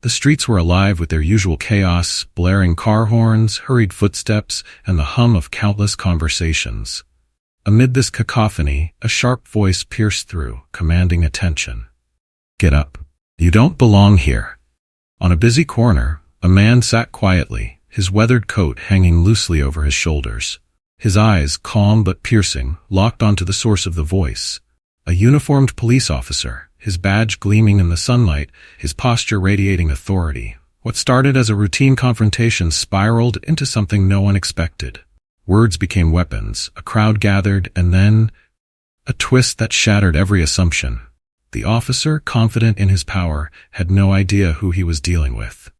The streets were alive with their usual chaos, blaring car horns, hurried footsteps, and the hum of countless conversations. Amid this cacophony, a sharp voice pierced through, commanding attention. "Get up. You don't belong here." On a busy corner, a man sat quietly, his weathered coat hanging loosely over his shoulders. His eyes, calm but piercing, locked onto the source of the voice. A uniformed police officer, his badge gleaming in the sunlight, his posture radiating authority. What started as a routine confrontation spiraled into something no one expected. Words became weapons, a crowd gathered, and then a twist that shattered every assumption. The officer, confident in his power, had no idea who he was dealing with.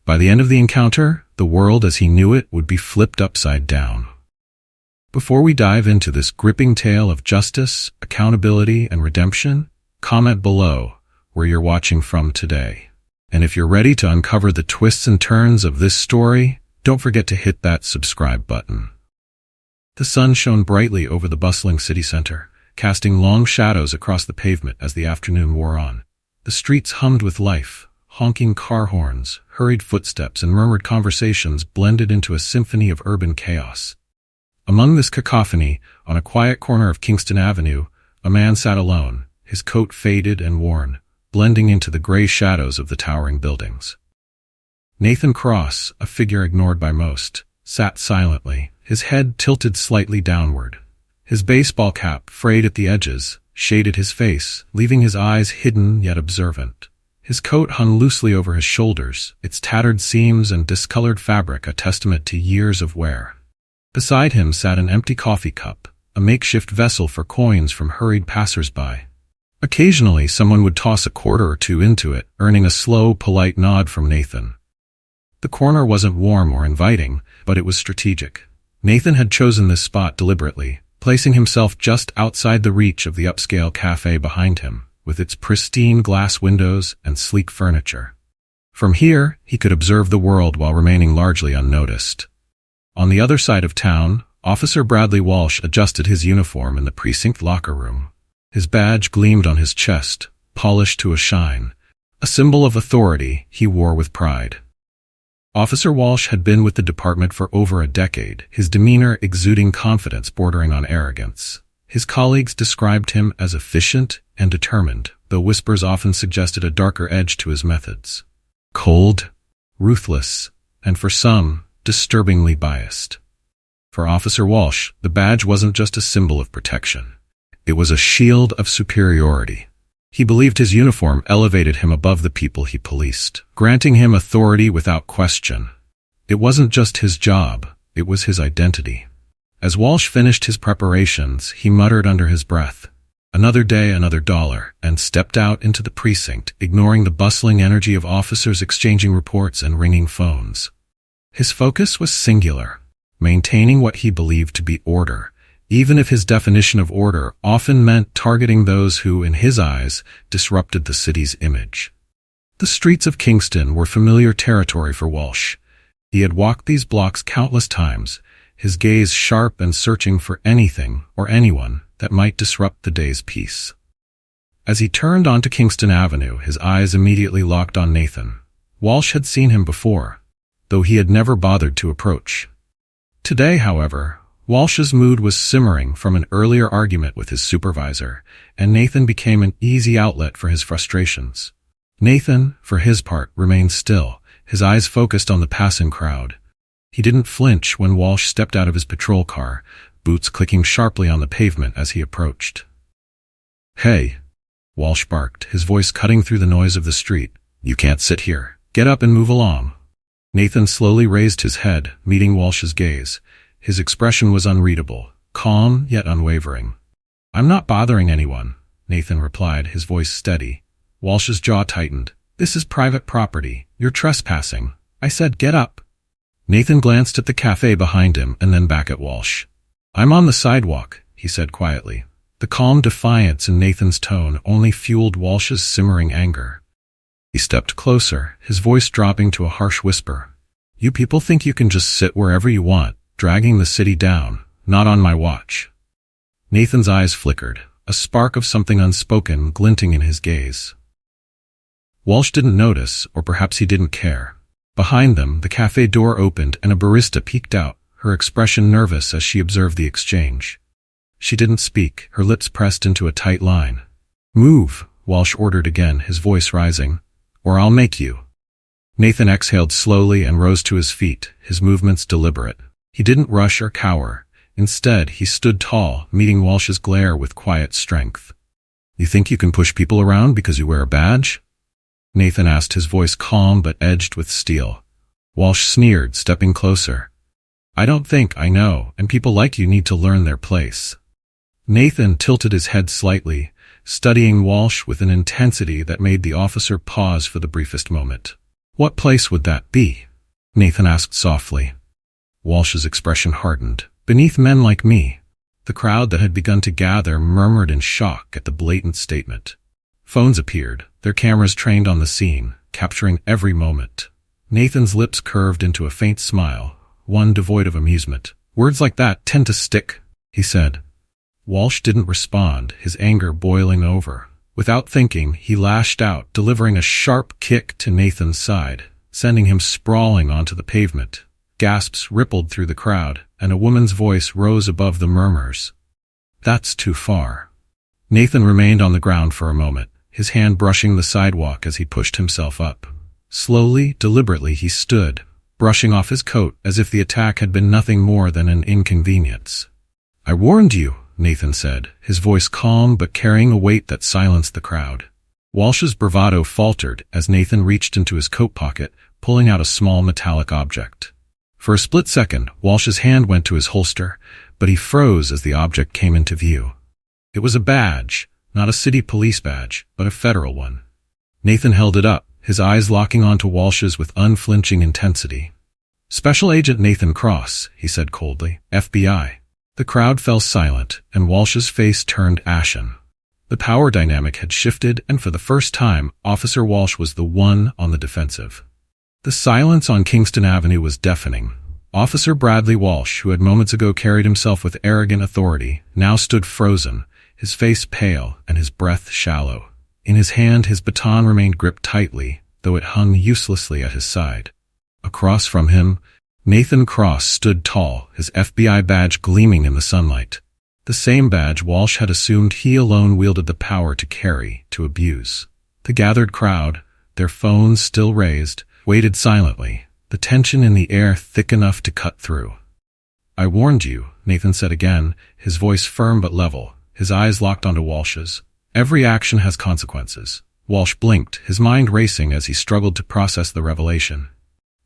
By the end of the encounter, the world as he knew it would be flipped upside down. Before we dive into this gripping tale of justice, accountability, and redemption, comment below where you're watching from today. And if you're ready to uncover the twists and turns of this story, don't forget to hit that subscribe button. The sun shone brightly over the bustling city center, casting long shadows across the pavement as the afternoon wore on. The streets hummed with life. Honking car horns, hurried footsteps, and murmured conversations blended into a symphony of urban chaos. Among this cacophony, on a quiet corner of Kingston Avenue, a man sat alone, his coat faded and worn, blending into the gray shadows of the towering buildings. Nathan Cross, a figure ignored by most, sat silently, his head tilted slightly downward. His baseball cap, frayed at the edges, shaded his face, leaving his eyes hidden yet observant. His coat hung loosely over his shoulders, its tattered seams and discolored fabric a testament to years of wear. Beside him sat an empty coffee cup, a makeshift vessel for coins from hurried passers-by. Occasionally, someone would toss a quarter or two into it, earning a slow, polite nod from Nathan. The corner wasn't warm or inviting, but it was strategic. Nathan had chosen this spot deliberately, placing himself just outside the reach of the upscale cafe behind him, with its pristine glass windows and sleek furniture. From here, he could observe the world while remaining largely unnoticed. On the other side of town, Officer Bradley Walsh adjusted his uniform in the precinct locker room. His badge gleamed on his chest, polished to a shine, a symbol of authority he wore with pride. Officer Walsh had been with the department for over a decade, his demeanor exuding confidence bordering on arrogance. His colleagues described him as efficient and determined, though whispers often suggested a darker edge to his methods. Cold, ruthless, and for some, disturbingly biased. For Officer Walsh, the badge wasn't just a symbol of protection. It was a shield of superiority. He believed his uniform elevated him above the people he policed, granting him authority without question. It wasn't just his job, it was his identity. As Walsh finished his preparations, he muttered under his breath, "Another day, another dollar," and stepped out into the precinct, ignoring the bustling energy of officers exchanging reports and ringing phones. His focus was singular, maintaining what he believed to be order, even if his definition of order often meant targeting those who, in his eyes, disrupted the city's image. The streets of Kingston were familiar territory for Walsh. He had walked these blocks countless times, his gaze sharp and searching for anything or anyone that might disrupt the day's peace. As he turned onto Kingston Avenue, his eyes immediately locked on Nathan. Walsh had seen him before, though he had never bothered to approach. Today, however, Walsh's mood was simmering from an earlier argument with his supervisor, and Nathan became an easy outlet for his frustrations. Nathan, for his part, remained still, his eyes focused on the passing crowd. He didn't flinch when Walsh stepped out of his patrol car, boots clicking sharply on the pavement as he approached. "Hey," Walsh barked, his voice cutting through the noise of the street. "You can't sit here. Get up and move along." Nathan slowly raised his head, meeting Walsh's gaze. His expression was unreadable, calm yet unwavering. "I'm not bothering anyone," Nathan replied, his voice steady. Walsh's jaw tightened. "This is private property. You're trespassing. I said get up." Nathan glanced at the cafe behind him and then back at Walsh. "I'm on the sidewalk," he said quietly. The calm defiance in Nathan's tone only fueled Walsh's simmering anger. He stepped closer, his voice dropping to a harsh whisper. "You people think you can just sit wherever you want, dragging the city down. Not on my watch." Nathan's eyes flickered, a spark of something unspoken glinting in his gaze. Walsh didn't notice, or perhaps he didn't care. Behind them, the cafe door opened and a barista peeked out, her expression nervous as she observed the exchange. She didn't speak, her lips pressed into a tight line. "Move," Walsh ordered again, his voice rising, "or I'll make you." Nathan exhaled slowly and rose to his feet, his movements deliberate. He didn't rush or cower. Instead, he stood tall, meeting Walsh's glare with quiet strength. "You think you can push people around because you wear a badge?" Nathan asked, his voice calm but edged with steel. Walsh sneered, stepping closer. "I don't think, I know, and people like you need to learn their place." Nathan tilted his head slightly, studying Walsh with an intensity that made the officer pause for the briefest moment. "What place would that be?" Nathan asked softly. Walsh's expression hardened. "Beneath men like me." The crowd that had begun to gather murmured in shock at the blatant statement. Phones appeared, their cameras trained on the scene, capturing every moment. Nathan's lips curved into a faint smile, one devoid of amusement. "Words like that tend to stick," he said. Walsh didn't respond, his anger boiling over. Without thinking, he lashed out, delivering a sharp kick to Nathan's side, sending him sprawling onto the pavement. Gasps rippled through the crowd, and a woman's voice rose above the murmurs. "That's too far." Nathan remained on the ground for a moment, his hand brushing the sidewalk as he pushed himself up. Slowly, deliberately he stood, brushing off his coat as if the attack had been nothing more than an inconvenience. "I warned you," Nathan said, his voice calm but carrying a weight that silenced the crowd. Walsh's bravado faltered as Nathan reached into his coat pocket, pulling out a small metallic object. For a split second, Walsh's hand went to his holster, but he froze as the object came into view. It was a badge, not a city police badge, but a federal one. Nathan held it up, his eyes locking onto Walsh's with unflinching intensity. "Special Agent Nathan Cross," he said coldly, "FBI." The crowd fell silent, and Walsh's face turned ashen. The power dynamic had shifted, and for the first time, Officer Walsh was the one on the defensive. The silence on Kingston Avenue was deafening. Officer Bradley Walsh, who had moments ago carried himself with arrogant authority, now stood frozen, his face pale and his breath shallow. In his hand, his baton remained gripped tightly, though it hung uselessly at his side. Across from him, Nathan Cross stood tall, his FBI badge gleaming in the sunlight. The same badge Walsh had assumed he alone wielded the power to carry, to abuse. The gathered crowd, their phones still raised, waited silently, the tension in the air thick enough to cut through. "I warned you," Nathan said again, his voice firm but level, his eyes locked onto Walsh's. "Every action has consequences." Walsh blinked, his mind racing as he struggled to process the revelation.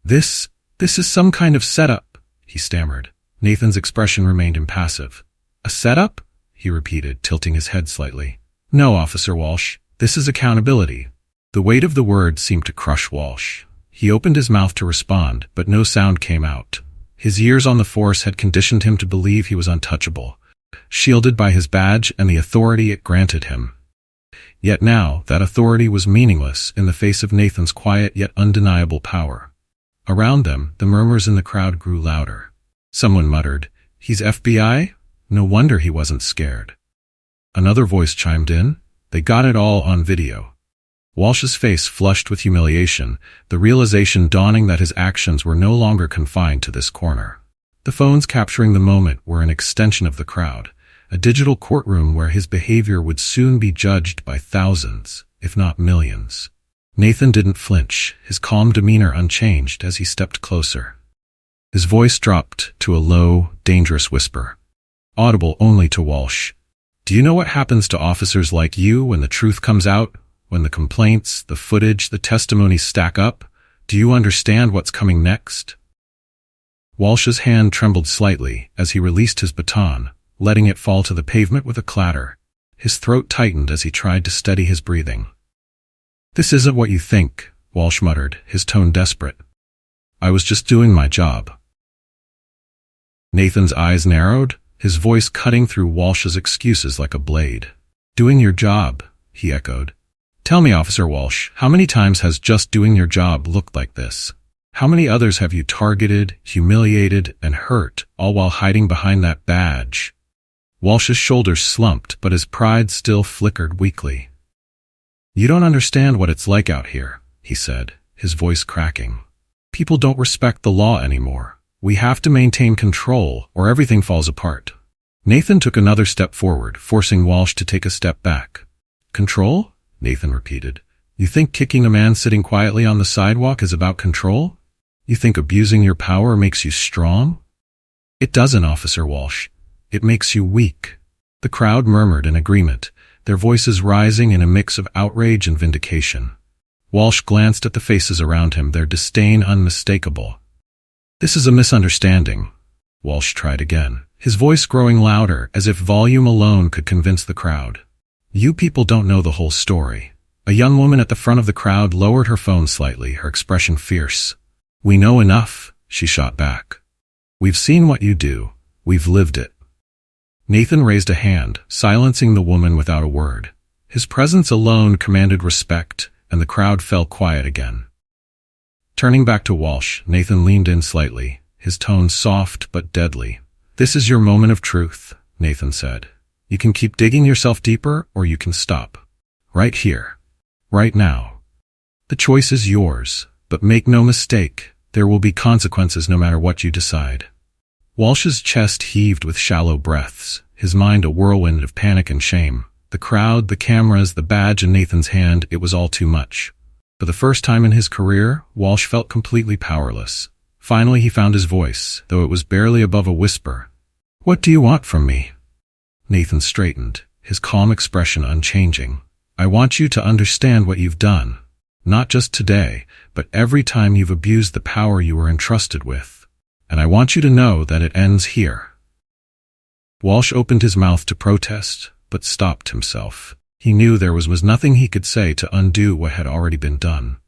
This is some kind of setup," he stammered. Nathan's expression remained impassive. "A setup?" he repeated, tilting his head slightly. "No, Officer Walsh, this is accountability." The weight of the words seemed to crush Walsh. He opened his mouth to respond, but no sound came out. His years on the force had conditioned him to believe he was untouchable, shielded by his badge and the authority it granted him. Yet now, that authority was meaningless in the face of Nathan's quiet yet undeniable power. Around them, the murmurs in the crowd grew louder. Someone muttered, "He's FBI? No wonder he wasn't scared." Another voice chimed in, "They got it all on video." Walsh's face flushed with humiliation, the realization dawning that his actions were no longer confined to this corner. The phones capturing the moment were an extension of the crowd, a digital courtroom where his behavior would soon be judged by thousands, if not millions. Nathan didn't flinch, his calm demeanor unchanged as he stepped closer. His voice dropped to a low, dangerous whisper, audible only to Walsh. "Do you know what happens to officers like you when the truth comes out? When the complaints, the footage, the testimonies stack up? Do you understand what's coming next?" Walsh's hand trembled slightly as he released his baton, letting it fall to the pavement with a clatter. His throat tightened as he tried to steady his breathing. "This isn't what you think," Walsh muttered, his tone desperate. "I was just doing my job." Nathan's eyes narrowed, his voice cutting through Walsh's excuses like a blade. "Doing your job," he echoed. "Tell me, Officer Walsh, how many times has just doing your job looked like this? How many others have you targeted, humiliated, and hurt, all while hiding behind that badge?" Walsh's shoulders slumped, but his pride still flickered weakly. "You don't understand what it's like out here," he said, his voice cracking. "People don't respect the law anymore. We have to maintain control or everything falls apart." Nathan took another step forward, forcing Walsh to take a step back. "Control?" Nathan repeated. "You think kicking a man sitting quietly on the sidewalk is about control? You think abusing your power makes you strong?" "It doesn't, Officer Walsh. It makes you weak." The crowd murmured in agreement, their voices rising in a mix of outrage and vindication. Walsh glanced at the faces around him, their disdain unmistakable. "This is a misunderstanding." Walsh tried again, his voice growing louder as if volume alone could convince the crowd. "You people don't know the whole story." A young woman at the front of the crowd lowered her phone slightly, her expression fierce. "We know enough," she shot back. "We've seen what you do. We've lived it." Nathan raised a hand, silencing the woman without a word. His presence alone commanded respect, and the crowd fell quiet again. Turning back to Walsh, Nathan leaned in slightly, his tone soft but deadly. "This is your moment of truth," Nathan said. "You can keep digging yourself deeper, or you can stop. Right here. Right now. The choice is yours, but make no mistake, there will be consequences no matter what you decide." Walsh's chest heaved with shallow breaths, his mind a whirlwind of panic and shame. The crowd, the cameras, the badge in Nathan's hand, it was all too much. For the first time in his career, Walsh felt completely powerless. Finally he found his voice, though it was barely above a whisper. "What do you want from me?" Nathan straightened, his calm expression unchanging. "I want you to understand what you've done. Not just today, but every time you've abused the power you were entrusted with. And I want you to know that it ends here." Walsh opened his mouth to protest, but stopped himself. He knew there was nothing he could say to undo what had already been done.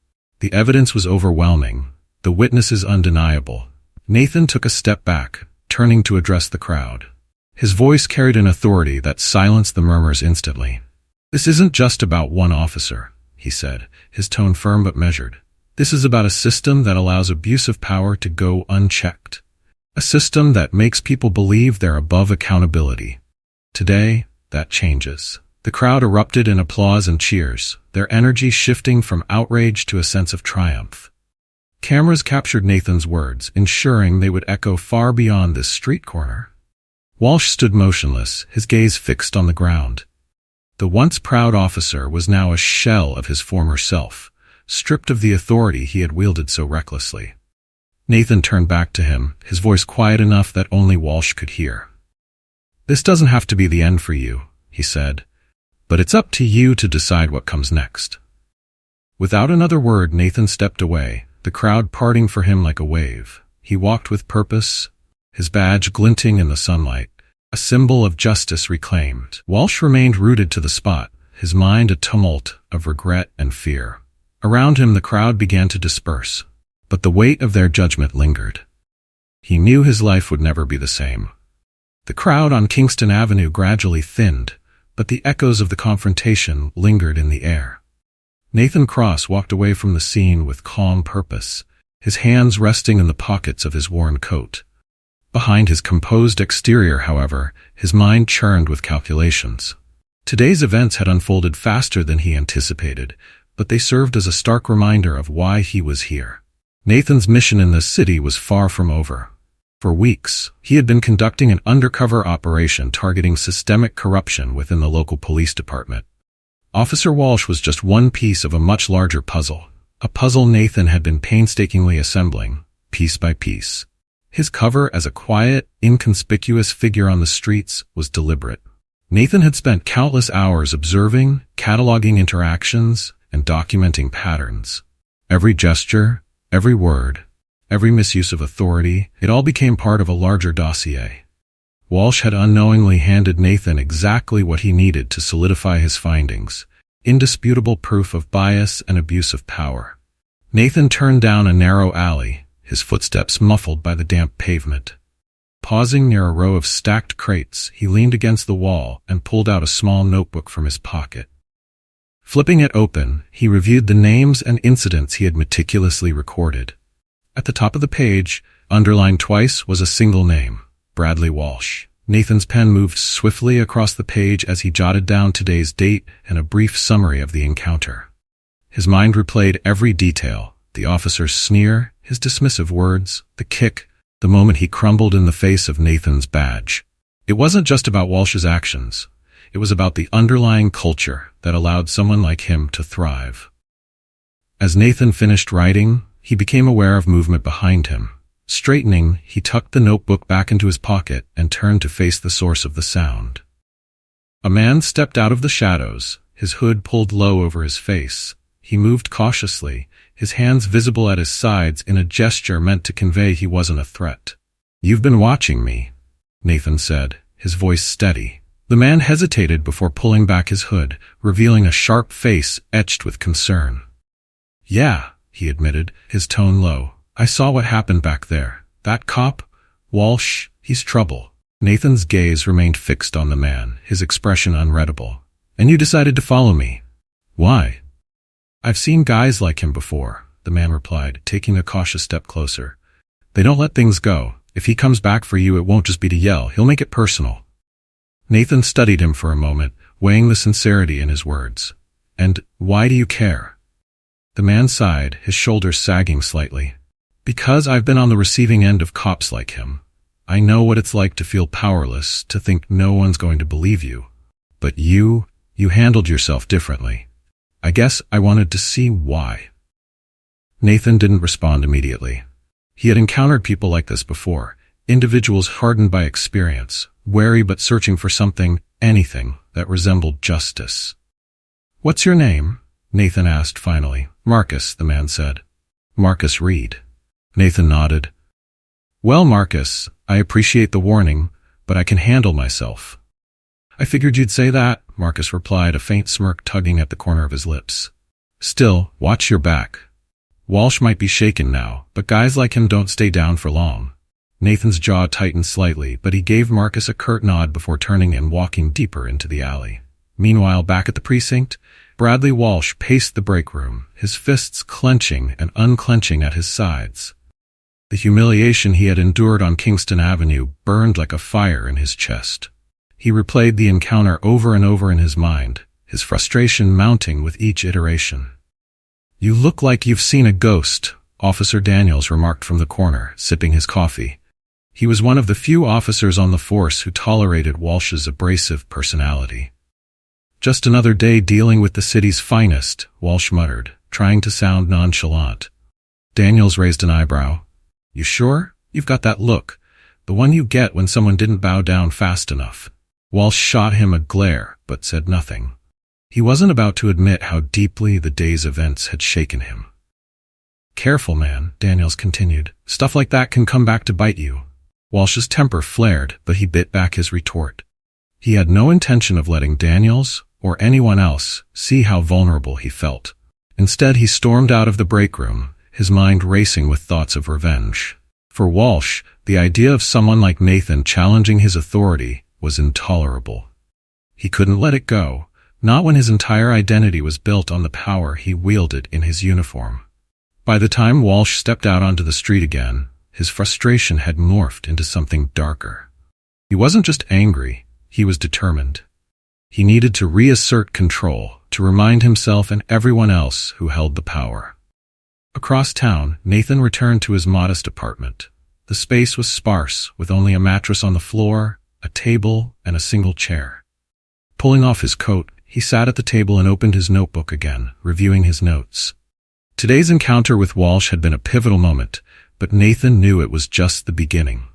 The evidence was overwhelming, the witnesses undeniable. Nathan took a step back, turning to address the crowd. His voice carried an authority that silenced the murmurs instantly. "This isn't just about one officer," he said, his tone firm but measured. "This is about a system that allows abuse of power to go unchecked. A system that makes people believe they're above accountability. Today, that changes." The crowd erupted in applause and cheers, their energy shifting from outrage to a sense of triumph. Cameras captured Nathan's words, ensuring they would echo far beyond this street corner. Walsh stood motionless, his gaze fixed on the ground. The once proud officer was now a shell of his former self, stripped of the authority he had wielded so recklessly. Nathan turned back to him, his voice quiet enough that only Walsh could hear. "This doesn't have to be the end for you," he said, "but it's up to you to decide what comes next." Without another word, Nathan stepped away, the crowd parting for him like a wave. He walked with purpose, his badge glinting in the sunlight, a symbol of justice reclaimed. Walsh remained rooted to the spot, his mind a tumult of regret and fear. Around him the crowd began to disperse, but the weight of their judgment lingered. He knew his life would never be the same. The crowd on Kingston Avenue gradually thinned, but the echoes of the confrontation lingered in the air. Nathan Cross walked away from the scene with calm purpose, his hands resting in the pockets of his worn coat. Behind his composed exterior, however, his mind churned with calculations. Today's events had unfolded faster than he anticipated, but they served as a stark reminder of why he was here. Nathan's mission in this city was far from over. For weeks, he had been conducting an undercover operation targeting systemic corruption within the local police department. Officer Walsh was just one piece of a much larger puzzle, a puzzle Nathan had been painstakingly assembling, piece by piece. His cover as a quiet, inconspicuous figure on the streets was deliberate. Nathan had spent countless hours observing, cataloging interactions, and documenting patterns. Every gesture, every word, every misuse of authority, it all became part of a larger dossier. Walsh had unknowingly handed Nathan exactly what he needed to solidify his findings, indisputable proof of bias and abuse of power. Nathan turned down a narrow alley, his footsteps muffled by the damp pavement. Pausing near a row of stacked crates, he leaned against the wall and pulled out a small notebook from his pocket. Flipping it open, he reviewed the names and incidents he had meticulously recorded. At the top of the page, underlined twice, was a single name, Bradley Walsh. Nathan's pen moved swiftly across the page as he jotted down today's date and a brief summary of the encounter. His mind replayed every detail: the officer's sneer, his dismissive words, the kick, the moment he crumbled in the face of Nathan's badge. It wasn't just about Walsh's actions. It was about the underlying culture that allowed someone like him to thrive. As Nathan finished writing, he became aware of movement behind him. Straightening, he tucked the notebook back into his pocket and turned to face the source of the sound. A man stepped out of the shadows, his hood pulled low over his face. He moved cautiously, his hands visible at his sides in a gesture meant to convey he wasn't a threat. "You've been watching me," Nathan said, his voice steady. The man hesitated before pulling back his hood, revealing a sharp face etched with concern. "Yeah," he admitted, his tone low. "I saw what happened back there. That cop, Walsh, he's trouble." Nathan's gaze remained fixed on the man, his expression unreadable. "And you decided to follow me. Why?" "I've seen guys like him before," the man replied, taking a cautious step closer. "They don't let things go. If he comes back for you, it won't just be to yell. He'll make it personal." Nathan studied him for a moment, weighing the sincerity in his words. "And why do you care?" The man sighed, his shoulders sagging slightly. "Because I've been on the receiving end of cops like him. I know what it's like to feel powerless, to think no one's going to believe you. But you handled yourself differently. I guess I wanted to see why." Nathan didn't respond immediately. He had encountered people like this before, individuals hardened by experience, wary but searching for something, anything, that resembled justice. "What's your name?" Nathan asked finally. "Marcus," the man said. "Marcus Reed." Nathan nodded. "Well, Marcus, I appreciate the warning, but I can handle myself." "I figured you'd say that," Marcus replied, a faint smirk tugging at the corner of his lips. "Still, watch your back. Walsh might be shaken now, but guys like him don't stay down for long." Nathan's jaw tightened slightly, but he gave Marcus a curt nod before turning and walking deeper into the alley. Meanwhile, back at the precinct, Bradley Walsh paced the break room, his fists clenching and unclenching at his sides. The humiliation he had endured on Kingston Avenue burned like a fire in his chest. He replayed the encounter over and over in his mind, his frustration mounting with each iteration. "You look like you've seen a ghost," Officer Daniels remarked from the corner, sipping his coffee. He was one of the few officers on the force who tolerated Walsh's abrasive personality. "Just another day dealing with the city's finest," Walsh muttered, trying to sound nonchalant. Daniels raised an eyebrow. "You sure? You've got that look, the one you get when someone didn't bow down fast enough." Walsh shot him a glare, but said nothing. He wasn't about to admit how deeply the day's events had shaken him. "Careful, man," Daniels continued. "Stuff like that can come back to bite you." Walsh's temper flared, but he bit back his retort. He had no intention of letting Daniels, or anyone else, see how vulnerable he felt. Instead, he stormed out of the break room, his mind racing with thoughts of revenge. For Walsh, the idea of someone like Nathan challenging his authority was intolerable. He couldn't let it go, not when his entire identity was built on the power he wielded in his uniform. By the time Walsh stepped out onto the street again, his frustration had morphed into something darker. He wasn't just angry, he was determined. He needed to reassert control, to remind himself and everyone else who held the power. Across town, Nathan returned to his modest apartment. The space was sparse, with only a mattress on the floor, a table, and a single chair. Pulling off his coat, he sat at the table and opened his notebook again, reviewing his notes. Today's encounter with Walsh had been a pivotal moment, but Nathan knew it was just the beginning.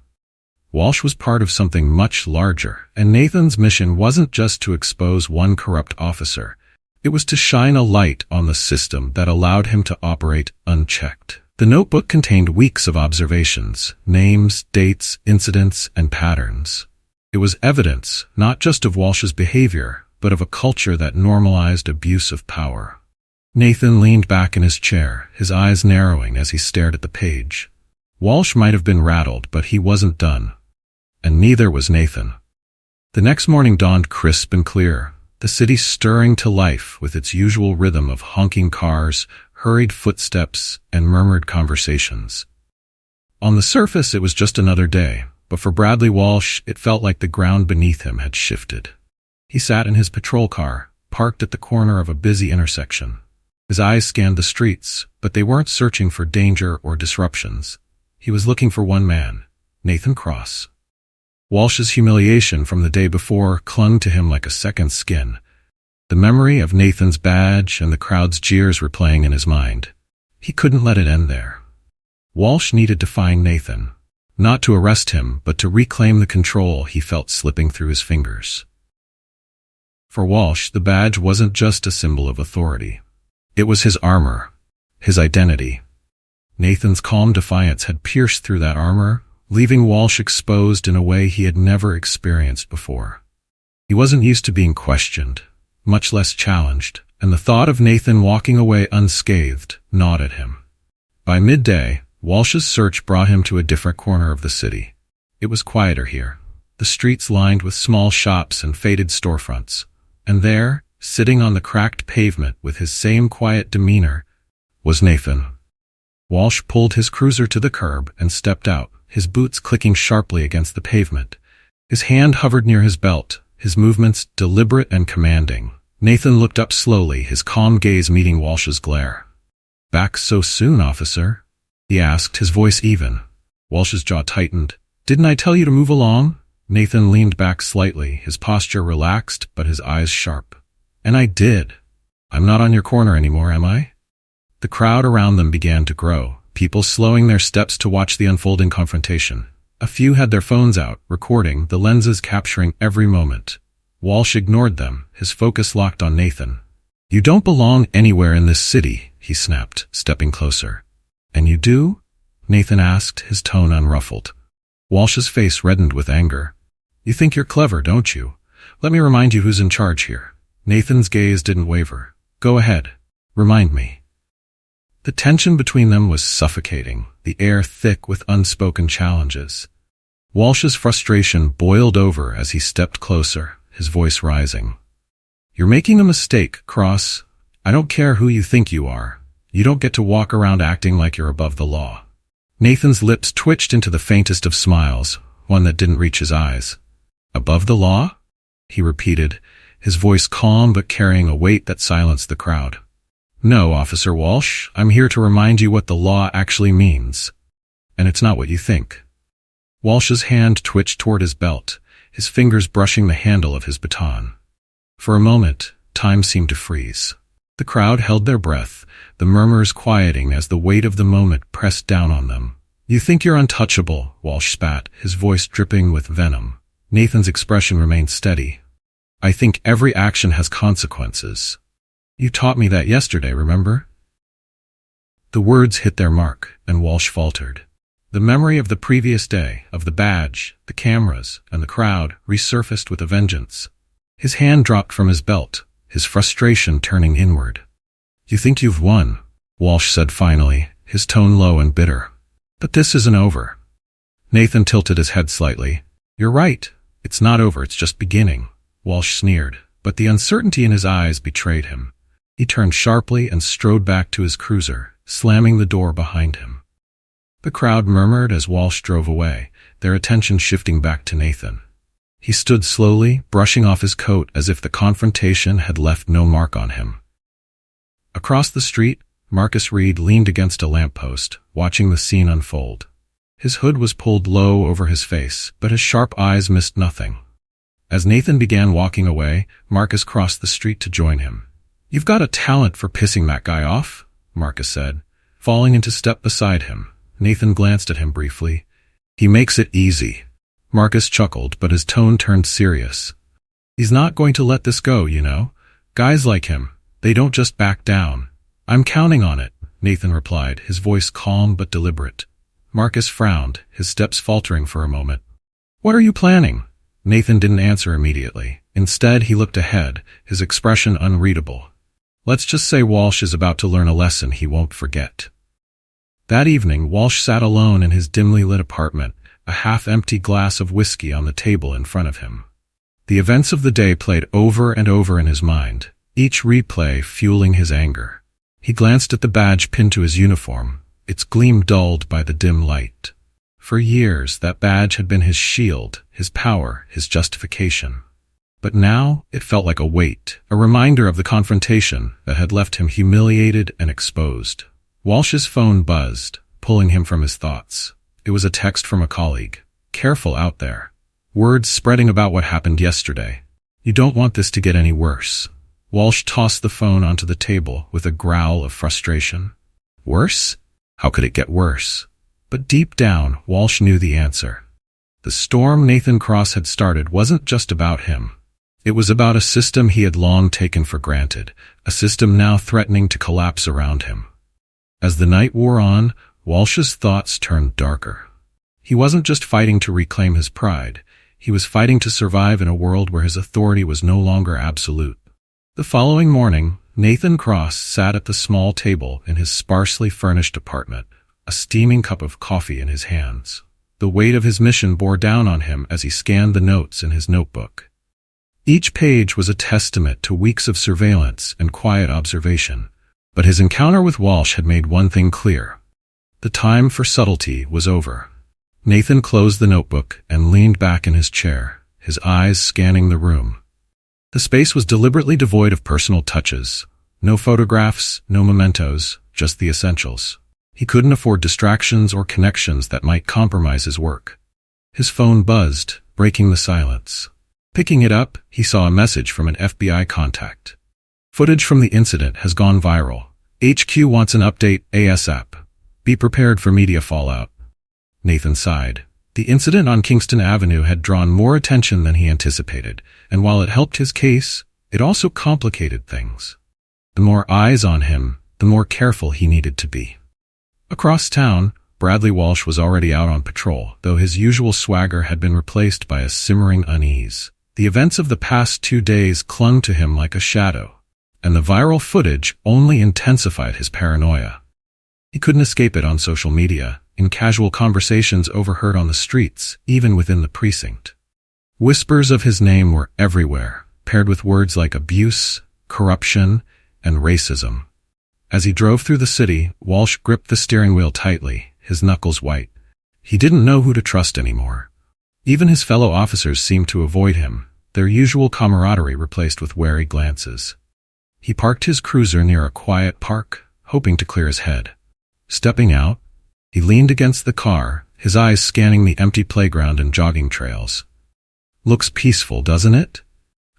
Walsh was part of something much larger, and Nathan's mission wasn't just to expose one corrupt officer. It was to shine a light on the system that allowed him to operate unchecked. The notebook contained weeks of observations, names, dates, incidents, and patterns. It was evidence, not just of Walsh's behavior, but of a culture that normalized abuse of power. Nathan leaned back in his chair, his eyes narrowing as he stared at the page. Walsh might have been rattled, but he wasn't done. And neither was Nathan. The next morning dawned crisp and clear, the city stirring to life with its usual rhythm of honking cars, hurried footsteps, and murmured conversations. On the surface, it was just another day, but for Bradley Walsh, it felt like the ground beneath him had shifted. He sat in his patrol car, parked at the corner of a busy intersection. His eyes scanned the streets, but they weren't searching for danger or disruptions. He was looking for one man, Nathan Cross. Walsh's humiliation from the day before clung to him like a second skin. The memory of Nathan's badge and the crowd's jeers were playing in his mind. He couldn't let it end there. Walsh needed to find Nathan, not to arrest him, but to reclaim the control he felt slipping through his fingers. For Walsh, the badge wasn't just a symbol of authority. It was his armor, his identity. Nathan's calm defiance had pierced through that armor, leaving Walsh exposed in a way he had never experienced before. He wasn't used to being questioned, much less challenged, and the thought of Nathan walking away unscathed gnawed at him. By midday, Walsh's search brought him to a different corner of the city. It was quieter here, the streets lined with small shops and faded storefronts. And there, sitting on the cracked pavement with his same quiet demeanor, was Nathan. Walsh pulled his cruiser to the curb and stepped out, his boots clicking sharply against the pavement. His hand hovered near his belt, his movements deliberate and commanding. Nathan looked up slowly, his calm gaze meeting Walsh's glare. "Back so soon, officer?" he asked, his voice even. Walsh's jaw tightened. "Didn't I tell you to move along?" Nathan leaned back slightly, his posture relaxed but his eyes sharp. "And I did. I'm not on your corner anymore, am I?" The crowd around them began to grow, people slowing their steps to watch the unfolding confrontation. A few had their phones out, recording, the lenses capturing every moment. Walsh ignored them, his focus locked on Nathan. "You don't belong anywhere in this city," he snapped, stepping closer. "And you do?" Nathan asked, his tone unruffled. Walsh's face reddened with anger. "You think you're clever, don't you? Let me remind you who's in charge here." Nathan's gaze didn't waver. "Go ahead. Remind me." The tension between them was suffocating, the air thick with unspoken challenges. Walsh's frustration boiled over as he stepped closer, his voice rising. "You're making a mistake, Cross. I don't care who you think you are. You don't get to walk around acting like you're above the law." Nathan's lips twitched into the faintest of smiles, one that didn't reach his eyes. "Above the law?" he repeated, his voice calm but carrying a weight that silenced the crowd. "No, Officer Walsh, I'm here to remind you what the law actually means. And it's not what you think." Walsh's hand twitched toward his belt, his fingers brushing the handle of his baton. For a moment, time seemed to freeze. The crowd held their breath, the murmurs quieting as the weight of the moment pressed down on them. "You think you're untouchable," Walsh spat, his voice dripping with venom. Nathan's expression remained steady. "I think every action has consequences. You taught me that yesterday, remember?" The words hit their mark, and Walsh faltered. The memory of the previous day, of the badge, the cameras, and the crowd, resurfaced with a vengeance. His hand dropped from his belt, his frustration turning inward. "You think you've won," Walsh said finally, his tone low and bitter. "But this isn't over." Nathan tilted his head slightly. "You're right. It's not over, it's just beginning," Walsh sneered, but the uncertainty in his eyes betrayed him. He turned sharply and strode back to his cruiser, slamming the door behind him. The crowd murmured as Walsh drove away, their attention shifting back to Nathan. He stood slowly, brushing off his coat as if the confrontation had left no mark on him. Across the street, Marcus Reed leaned against a lamppost, watching the scene unfold. His hood was pulled low over his face, but his sharp eyes missed nothing. As Nathan began walking away, Marcus crossed the street to join him. "You've got a talent for pissing that guy off," Marcus said, falling into step beside him. Nathan glanced at him briefly. "He makes it easy." Marcus chuckled, but his tone turned serious. "He's not going to let this go, you know. Guys like him, they don't just back down." "I'm counting on it," Nathan replied, his voice calm but deliberate. Marcus frowned, his steps faltering for a moment. "What are you planning?" Nathan didn't answer immediately. Instead, he looked ahead, his expression unreadable. "Let's just say Walsh is about to learn a lesson he won't forget." That evening, Walsh sat alone in his dimly lit apartment, a half-empty glass of whiskey on the table in front of him. The events of the day played over and over in his mind, each replay fueling his anger. He glanced at the badge pinned to his uniform, its gleam dulled by the dim light. For years, that badge had been his shield, his power, his justification. But now, it felt like a weight, a reminder of the confrontation that had left him humiliated and exposed. Walsh's phone buzzed, pulling him from his thoughts. It was a text from a colleague. "Careful out there. Words spreading about what happened yesterday. You don't want this to get any worse." Walsh tossed the phone onto the table with a growl of frustration. Worse? How could it get worse? But deep down, Walsh knew the answer. The storm Nathan Cross had started wasn't just about him. It was about a system he had long taken for granted, a system now threatening to collapse around him. As the night wore on, Walsh's thoughts turned darker. He wasn't just fighting to reclaim his pride. He was fighting to survive in a world where his authority was no longer absolute. The following morning, Nathan Cross sat at the small table in his sparsely furnished apartment, a steaming cup of coffee in his hands. The weight of his mission bore down on him as he scanned the notes in his notebook. Each page was a testament to weeks of surveillance and quiet observation. But his encounter with Walsh had made one thing clear. The time for subtlety was over. Nathan closed the notebook and leaned back in his chair, his eyes scanning the room. The space was deliberately devoid of personal touches. No photographs, no mementos, just the essentials. He couldn't afford distractions or connections that might compromise his work. His phone buzzed, breaking the silence. Picking it up, he saw a message from an FBI contact. "Footage from the incident has gone viral. HQ wants an update ASAP. Be prepared for media fallout." Nathan sighed. The incident on Kingston Avenue had drawn more attention than he anticipated, and while it helped his case, it also complicated things. The more eyes on him, the more careful he needed to be. Across town, Bradley Walsh was already out on patrol, though his usual swagger had been replaced by a simmering unease. The events of the past 2 days clung to him like a shadow, and the viral footage only intensified his paranoia. He couldn't escape it on social media, in casual conversations overheard on the streets, even within the precinct. Whispers of his name were everywhere, paired with words like abuse, corruption, and racism. As he drove through the city, Walsh gripped the steering wheel tightly, his knuckles white. He didn't know who to trust anymore. Even his fellow officers seemed to avoid him, their usual camaraderie replaced with wary glances. He parked his cruiser near a quiet park, hoping to clear his head. Stepping out, he leaned against the car, his eyes scanning the empty playground and jogging trails. "Looks peaceful, doesn't it?"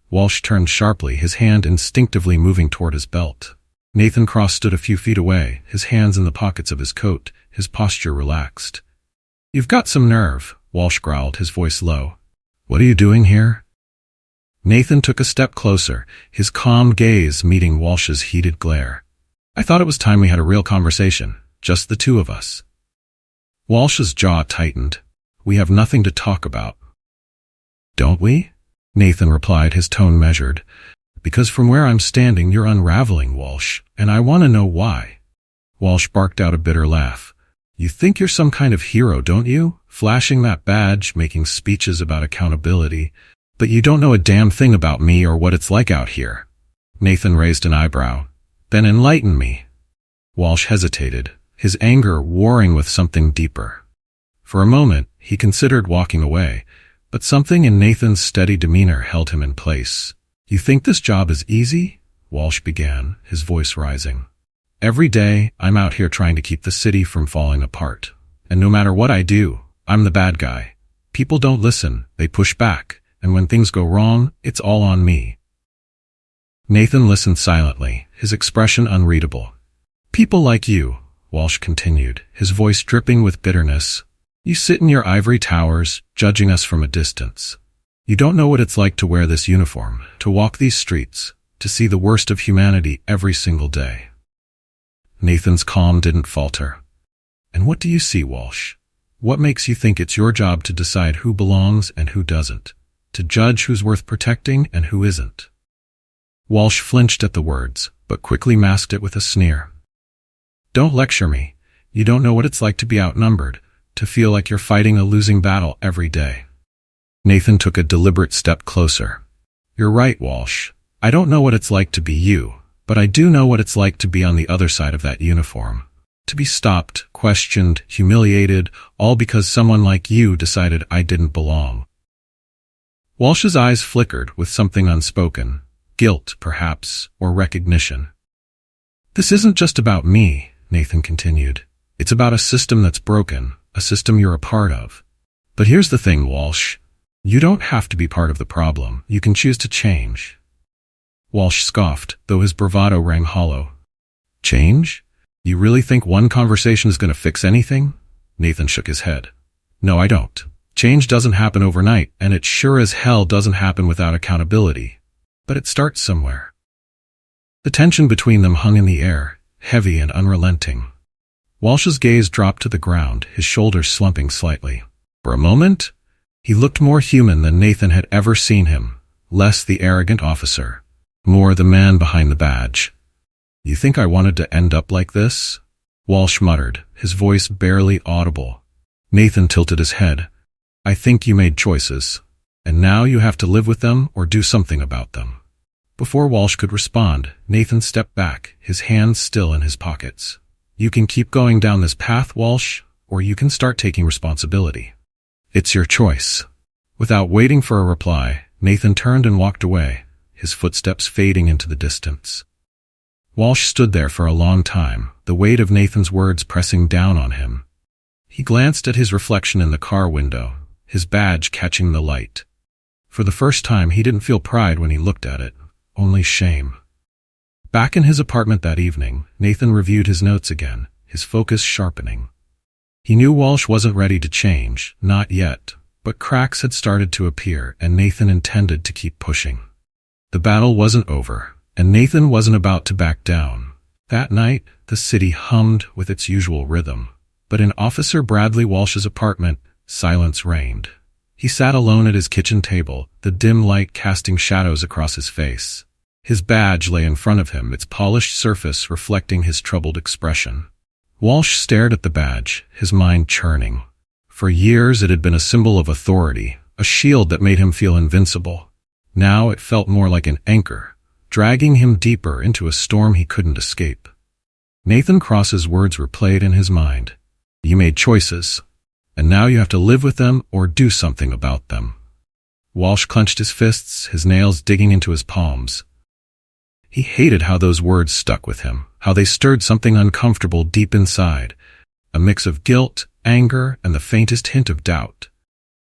Walsh turned sharply, his hand instinctively moving toward his belt. Nathan Cross stood a few feet away, his hands in the pockets of his coat, his posture relaxed. "You've got some nerve," Walsh growled, his voice low. "What are you doing here?" Nathan took a step closer, his calm gaze meeting Walsh's heated glare. "I thought it was time we had a real conversation, just the two of us." Walsh's jaw tightened. "We have nothing to talk about." "Don't we?" Nathan replied, his tone measured. "Because from where I'm standing you're unraveling, Walsh, and I want to know why." Walsh barked out a bitter laugh. "You think you're some kind of hero, don't you? Flashing that badge, making speeches about accountability. But you don't know a damn thing about me or what it's like out here." Nathan raised an eyebrow. "Then enlighten me." Walsh hesitated, his anger warring with something deeper. For a moment, he considered walking away, but something in Nathan's steady demeanor held him in place. "You think this job is easy?" Walsh began, his voice rising. "Every day, I'm out here trying to keep the city from falling apart. And no matter what I do, I'm the bad guy. People don't listen, they push back, and when things go wrong, it's all on me." Nathan listened silently, his expression unreadable. "People like you," Walsh continued, his voice dripping with bitterness. "You sit in your ivory towers, judging us from a distance. You don't know what it's like to wear this uniform, to walk these streets, to see the worst of humanity every single day." Nathan's calm didn't falter. "And what do you see, Walsh? What makes you think it's your job to decide who belongs and who doesn't? To judge who's worth protecting and who isn't?" Walsh flinched at the words, but quickly masked it with a sneer. "Don't lecture me. You don't know what it's like to be outnumbered, to feel like you're fighting a losing battle every day." Nathan took a deliberate step closer. "You're right, Walsh. I don't know what it's like to be you, but I do know what it's like to be on the other side of that uniform. To be stopped, questioned, humiliated, all because someone like you decided I didn't belong. Walsh's eyes flickered with something unspoken, guilt, perhaps, or recognition. This isn't just about me, Nathan continued. It's about a system that's broken, a system you're a part of. But here's the thing, Walsh. You don't have to be part of the problem. You can choose to change. Walsh scoffed, though his bravado rang hollow. Change? You really think one conversation is going to fix anything? Nathan shook his head. No, I don't. Change doesn't happen overnight, and it sure as hell doesn't happen without accountability. But it starts somewhere. The tension between them hung in the air, heavy and unrelenting. Walsh's gaze dropped to the ground, his shoulders slumping slightly. For a moment, he looked more human than Nathan had ever seen him, less the arrogant officer, more the man behind the badge. You think I wanted to end up like this? Walsh muttered, his voice barely audible. Nathan tilted his head. I think you made choices, and now you have to live with them or do something about them. Before Walsh could respond, Nathan stepped back, his hands still in his pockets. You can keep going down this path, Walsh, or you can start taking responsibility. It's your choice. Without waiting for a reply, Nathan turned and walked away, his footsteps fading into the distance. Walsh stood there for a long time, the weight of Nathan's words pressing down on him. He glanced at his reflection in the car window, his badge catching the light. For the first time, he didn't feel pride when he looked at it, only shame. Back in his apartment that evening, Nathan reviewed his notes again, his focus sharpening. He knew Walsh wasn't ready to change, not yet, but cracks had started to appear and Nathan intended to keep pushing. The battle wasn't over, and Nathan wasn't about to back down. That night, the city hummed with its usual rhythm, but in Officer Bradley Walsh's apartment, silence reigned. He sat alone at his kitchen table, the dim light casting shadows across his face. His badge lay in front of him, its polished surface reflecting his troubled expression. Walsh stared at the badge, his mind churning. For years it had been a symbol of authority, a shield that made him feel invincible. Now it felt more like an anchor, dragging him deeper into a storm he couldn't escape. Nathan Cross's words replayed in his mind. You made choices, and now you have to live with them or do something about them. Walsh clenched his fists, his nails digging into his palms. He hated how those words stuck with him, how they stirred something uncomfortable deep inside, a mix of guilt, anger, and the faintest hint of doubt.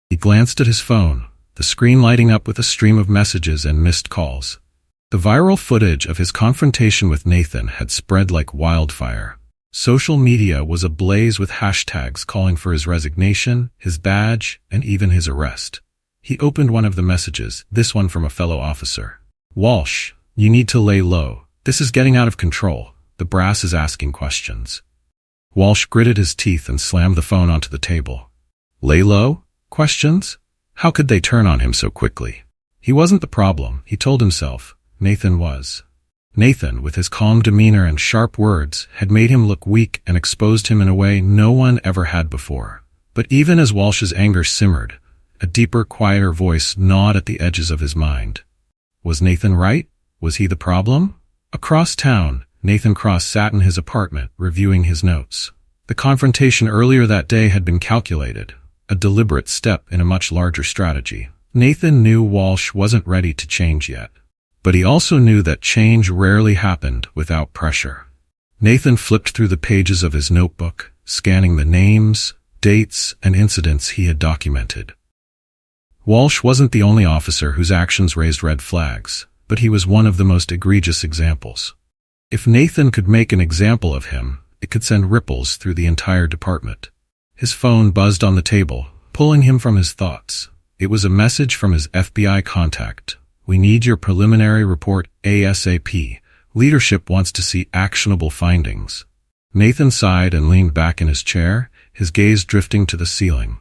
He glanced at his phone, the screen lighting up with a stream of messages and missed calls. The viral footage of his confrontation with Nathan had spread like wildfire. Social media was ablaze with hashtags calling for his resignation, his badge, and even his arrest. He opened one of the messages, this one from a fellow officer. Walsh, you need to lay low. This is getting out of control. The brass is asking questions. Walsh gritted his teeth and slammed the phone onto the table. Lay low? Questions? How could they turn on him so quickly? He wasn't the problem, he told himself. Nathan was. Nathan, with his calm demeanor and sharp words, had made him look weak and exposed him in a way no one ever had before. But even as Walsh's anger simmered, a deeper, quieter voice gnawed at the edges of his mind. Was Nathan right? Was he the problem? Across town, Nathan Cross sat in his apartment, reviewing his notes. The confrontation earlier that day had been calculated, a deliberate step in a much larger strategy. Nathan knew Walsh wasn't ready to change yet. But he also knew that change rarely happened without pressure. Nathan flipped through the pages of his notebook, scanning the names, dates, and incidents he had documented. Walsh wasn't the only officer whose actions raised red flags, but he was one of the most egregious examples. If Nathan could make an example of him, it could send ripples through the entire department. His phone buzzed on the table, pulling him from his thoughts. It was a message from his FBI contact. We need your preliminary report ASAP. Leadership wants to see actionable findings. Nathan sighed and leaned back in his chair, his gaze drifting to the ceiling.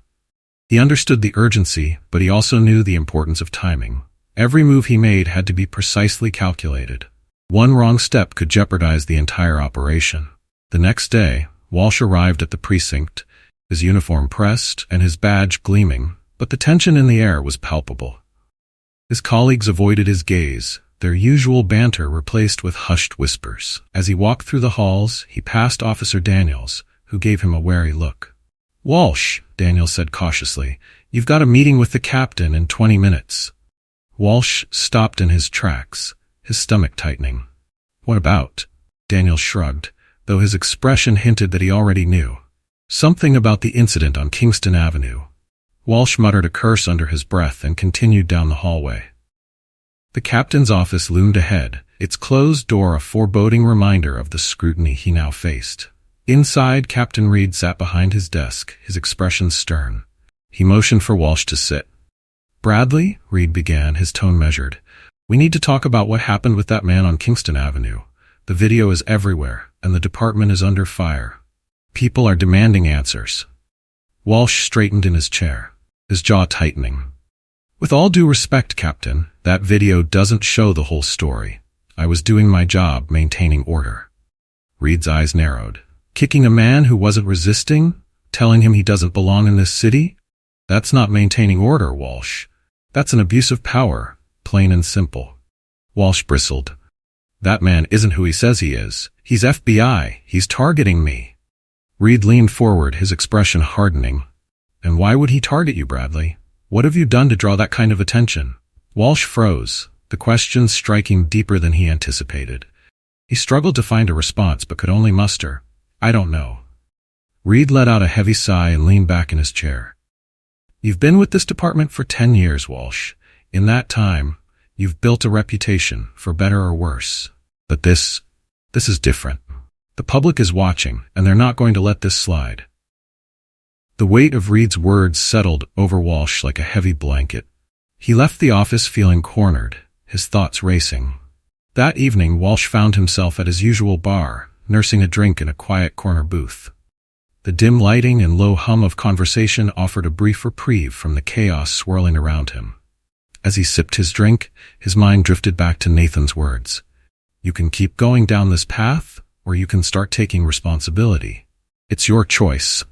He understood the urgency, but he also knew the importance of timing. Every move he made had to be precisely calculated. One wrong step could jeopardize the entire operation. The next day, Walsh arrived at the precinct, his uniform pressed and his badge gleaming, but the tension in the air was palpable. His colleagues avoided his gaze, their usual banter replaced with hushed whispers. As he walked through the halls, he passed Officer Daniels, who gave him a wary look. "Walsh," Daniels said cautiously, "you've got a meeting with the captain in 20 minutes. Walsh stopped in his tracks, his stomach tightening. "What about?" Daniels shrugged, though his expression hinted that he already knew. "Something about the incident on Kingston Avenue." Walsh muttered a curse under his breath and continued down the hallway. The captain's office loomed ahead, its closed door a foreboding reminder of the scrutiny he now faced. Inside, Captain Reed sat behind his desk, his expression stern. He motioned for Walsh to sit. "Bradley," Reed began, his tone measured, "we need to talk about what happened with that man on Kingston Avenue. The video is everywhere, and the department is under fire. People are demanding answers." Walsh straightened in his chair, his jaw tightening. "With all due respect, Captain, that video doesn't show the whole story. I was doing my job, maintaining order." Reed's eyes narrowed. "Kicking a man who wasn't resisting? Telling him he doesn't belong in this city? That's not maintaining order, Walsh. That's an abuse of power, plain and simple." Walsh bristled. "That man isn't who he says he is. He's FBI. He's targeting me." Reed leaned forward, his expression hardening. "And why would he target you, Bradley? What have you done to draw that kind of attention?" Walsh froze, the question striking deeper than he anticipated. He struggled to find a response but could only muster, "I don't know." Reed let out a heavy sigh and leaned back in his chair. "You've been with this department for 10 years, Walsh. In that time, you've built a reputation, for better or worse. But this is different. The public is watching, and they're not going to let this slide." The weight of Reed's words settled over Walsh like a heavy blanket. He left the office feeling cornered, his thoughts racing. That evening, Walsh found himself at his usual bar, nursing a drink in a quiet corner booth. The dim lighting and low hum of conversation offered a brief reprieve from the chaos swirling around him. As he sipped his drink, his mind drifted back to Nathan's words. "You can keep going down this path, or you can start taking responsibility. It's your choice."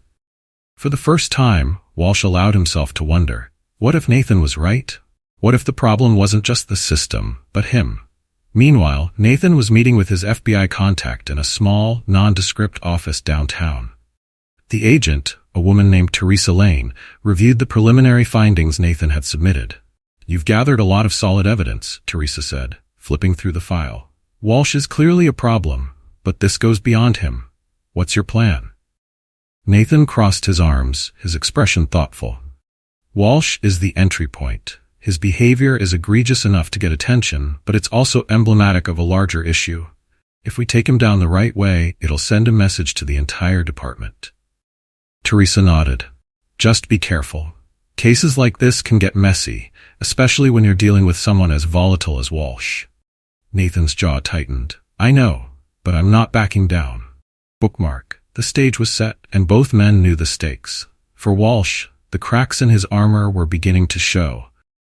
For the first time, Walsh allowed himself to wonder, what if Nathan was right? What if the problem wasn't just the system, but him? Meanwhile, Nathan was meeting with his FBI contact in a small, nondescript office downtown. The agent, a woman named Teresa Lane, reviewed the preliminary findings Nathan had submitted. "You've gathered a lot of solid evidence," Teresa said, flipping through the file. "Walsh is clearly a problem, but this goes beyond him. What's your plan?" Nathan crossed his arms, his expression thoughtful. "Walsh is the entry point. His behavior is egregious enough to get attention, but it's also emblematic of a larger issue. If we take him down the right way, it'll send a message to the entire department." Teresa nodded. "Just be careful. Cases like this can get messy, especially when you're dealing with someone as volatile as Walsh." Nathan's jaw tightened. "I know, but I'm not backing down." Bookmark. The stage was set, and both men knew the stakes. For Walsh, the cracks in his armor were beginning to show,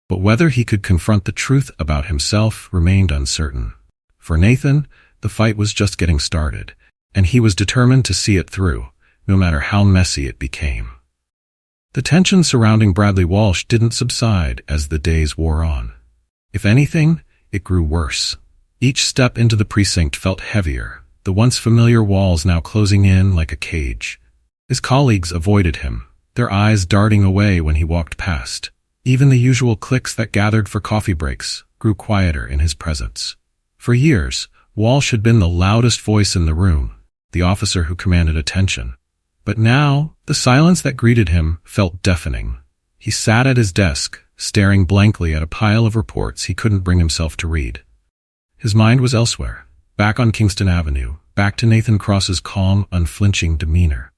but whether he could confront the truth about himself remained uncertain. For Nathan, the fight was just getting started, and he was determined to see it through, no matter how messy it became. The tension surrounding Bradley Walsh didn't subside as the days wore on. If anything, it grew worse. Each step into the precinct felt heavier, the once familiar walls now closing in like a cage. His colleagues avoided him, their eyes darting away when he walked past. Even the usual cliques that gathered for coffee breaks grew quieter in his presence. For years, Walsh had been the loudest voice in the room, the officer who commanded attention. But now, the silence that greeted him felt deafening. He sat at his desk, staring blankly at a pile of reports he couldn't bring himself to read. His mind was elsewhere, back on Kingston Avenue, back to Nathan Cross's calm, unflinching demeanor.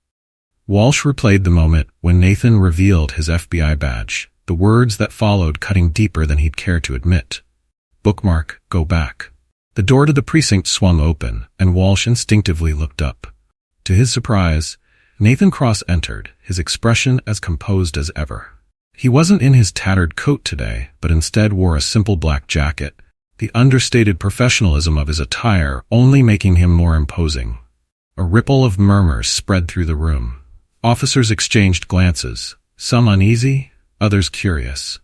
Walsh replayed the moment when Nathan revealed his FBI badge, the words that followed cutting deeper than he'd care to admit. Bookmark, go back. The door to the precinct swung open, and Walsh instinctively looked up. To his surprise, Nathan Cross entered, his expression as composed as ever. He wasn't in his tattered coat today, but instead wore a simple black jacket, the understated professionalism of his attire only making him more imposing. A ripple of murmurs spread through the room. Officers exchanged glances, some uneasy, others curious.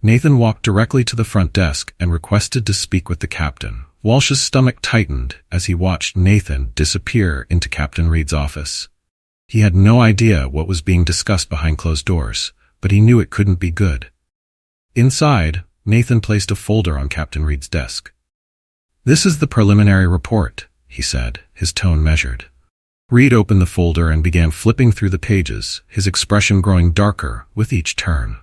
Nathan walked directly to the front desk and requested to speak with the captain. Walsh's stomach tightened as he watched Nathan disappear into Captain Reed's office. He had no idea what was being discussed behind closed doors, but he knew it couldn't be good. Inside, Nathan placed a folder on Captain Reed's desk. "This is the preliminary report," he said, his tone measured. Reed opened the folder and began flipping through the pages, his expression growing darker with each turn.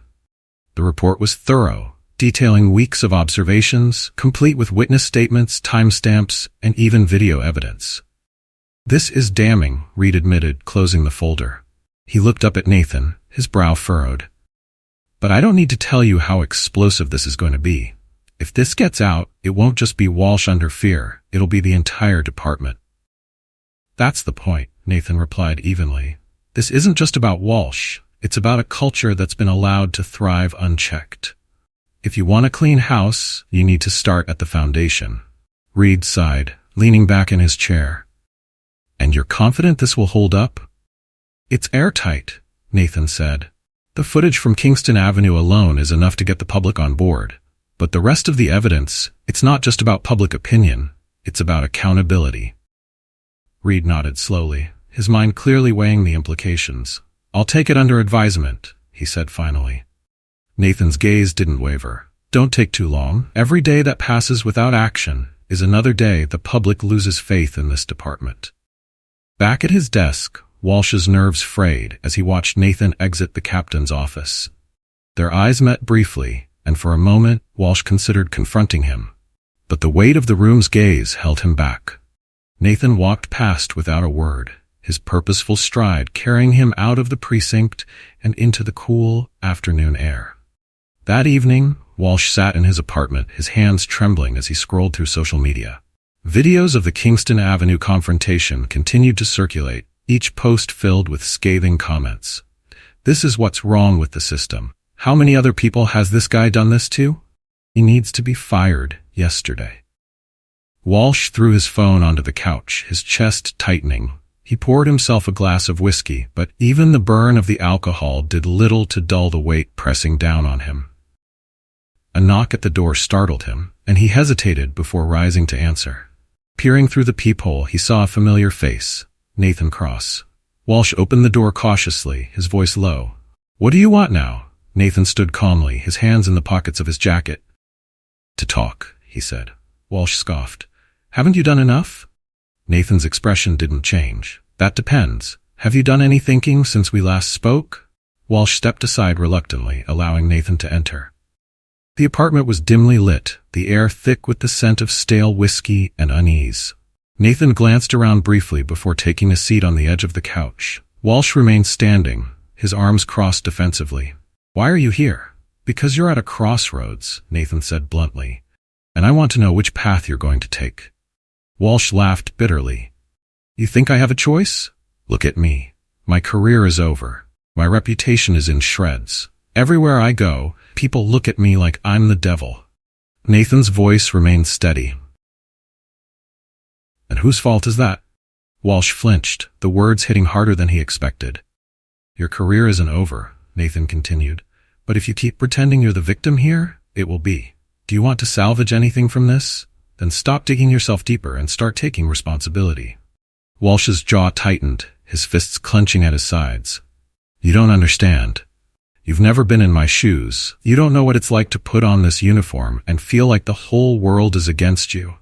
The report was thorough, detailing weeks of observations, complete with witness statements, timestamps, and even video evidence. "This is damning," Reed admitted, closing the folder. He looked up at Nathan, his brow furrowed. "But I don't need to tell you how explosive this is going to be. If this gets out, it won't just be Walsh under fear, it'll be the entire department." "That's the point," Nathan replied evenly. "This isn't just about Walsh, it's about a culture that's been allowed to thrive unchecked. If you want a clean house, you need to start at the foundation." Reed sighed, leaning back in his chair. "And you're confident this will hold up?" "It's airtight," Nathan said. "The footage from Kingston Avenue alone is enough to get the public on board. But the rest of the evidence, it's not just about public opinion, it's about accountability." Reed nodded slowly, his mind clearly weighing the implications. "I'll take it under advisement," he said finally. Nathan's gaze didn't waver. "Don't take too long. Every day that passes without action is another day the public loses faith in this department." Back at his desk, Walsh's nerves frayed as he watched Nathan exit the captain's office. Their eyes met briefly, and for a moment Walsh considered confronting him. But the weight of the room's gaze held him back. Nathan walked past without a word, his purposeful stride carrying him out of the precinct and into the cool afternoon air. That evening, Walsh sat in his apartment, his hands trembling as he scrolled through social media. Videos of the Kingston Avenue confrontation continued to circulate, each post filled with scathing comments. "This is what's wrong with the system. How many other people has this guy done this to? He needs to be fired yesterday." Walsh threw his phone onto the couch, his chest tightening. He poured himself a glass of whiskey, but even the burn of the alcohol did little to dull the weight pressing down on him. A knock at the door startled him, and he hesitated before rising to answer. Peering through the peephole, he saw a familiar face, Nathan Cross. Walsh opened the door cautiously, his voice low. "What do you want now?" Nathan stood calmly, his hands in the pockets of his jacket. "To talk," he said. Walsh scoffed. "Haven't you done enough?" Nathan's expression didn't change. "That depends. Have you done any thinking since we last spoke?" Walsh stepped aside reluctantly, allowing Nathan to enter. The apartment was dimly lit, the air thick with the scent of stale whiskey and unease. Nathan glanced around briefly before taking a seat on the edge of the couch. Walsh remained standing, his arms crossed defensively. "Why are you here?" "Because you're at a crossroads," Nathan said bluntly, "and I want to know which path you're going to take." Walsh laughed bitterly. "You think I have a choice? Look at me. My career is over. My reputation is in shreds. Everywhere I go, people look at me like I'm the devil." Nathan's voice remained steady. "And whose fault is that?" Walsh flinched, the words hitting harder than he expected. "Your career isn't over," Nathan continued, "but if you keep pretending you're the victim here, it will be. Do you want to salvage anything from this? Then stop digging yourself deeper and start taking responsibility." Walsh's jaw tightened, his fists clenching at his sides. "You don't understand. You've never been in my shoes. You don't know what it's like to put on this uniform and feel like the whole world is against you."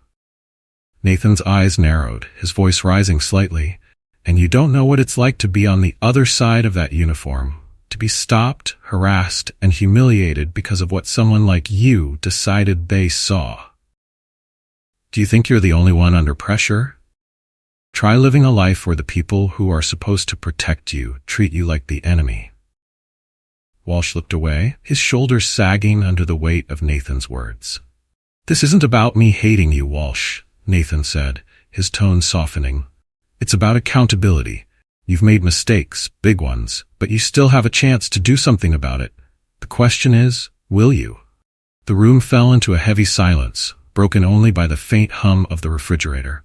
Nathan's eyes narrowed, his voice rising slightly. "And you don't know what it's like to be on the other side of that uniform, to be stopped, harassed, and humiliated because of what someone like you decided they saw. Do you think you're the only one under pressure? Try living a life where the people who are supposed to protect you treat you like the enemy." Walsh looked away, his shoulders sagging under the weight of Nathan's words. "This isn't about me hating you, Walsh," Nathan said, his tone softening. "It's about accountability. You've made mistakes, big ones, but you still have a chance to do something about it. The question is, will you?" The room fell into a heavy silence, broken only by the faint hum of the refrigerator.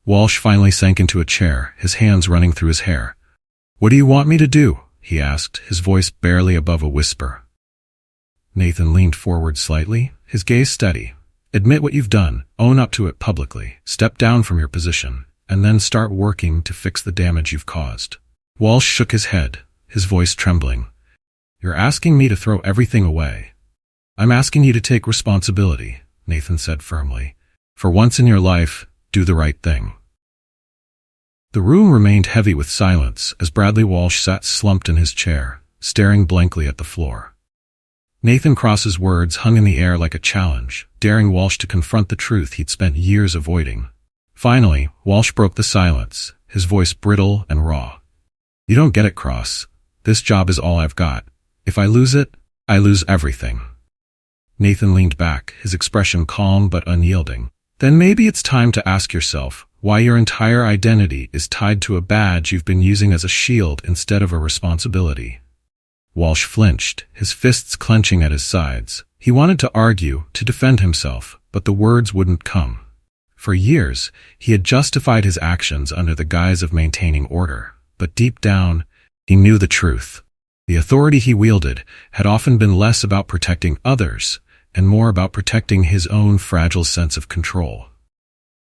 Walsh finally sank into a chair, his hands running through his hair. "What do you want me to do?" he asked, his voice barely above a whisper. Nathan leaned forward slightly, his gaze steady. Admit what you've done, own up to it publicly, step down from your position, and then start working to fix the damage you've caused. Walsh shook his head, his voice trembling. You're asking me to throw everything away. I'm asking you to take responsibility, Nathan said firmly. For once in your life, do the right thing. The room remained heavy with silence as Bradley Walsh sat slumped in his chair, staring blankly at the floor. Nathan Cross's words hung in the air like a challenge, daring Walsh to confront the truth he'd spent years avoiding. Finally, Walsh broke the silence, his voice brittle and raw. You don't get it, Cross. This job is all I've got. If I lose it, I lose everything. Nathan leaned back, his expression calm but unyielding. Then maybe it's time to ask yourself why your entire identity is tied to a badge you've been using as a shield instead of a responsibility. Walsh flinched, his fists clenching at his sides. He wanted to argue, to defend himself, but the words wouldn't come. For years, he had justified his actions under the guise of maintaining order, but deep down, he knew the truth. The authority he wielded had often been less about protecting others and more about protecting his own fragile sense of control.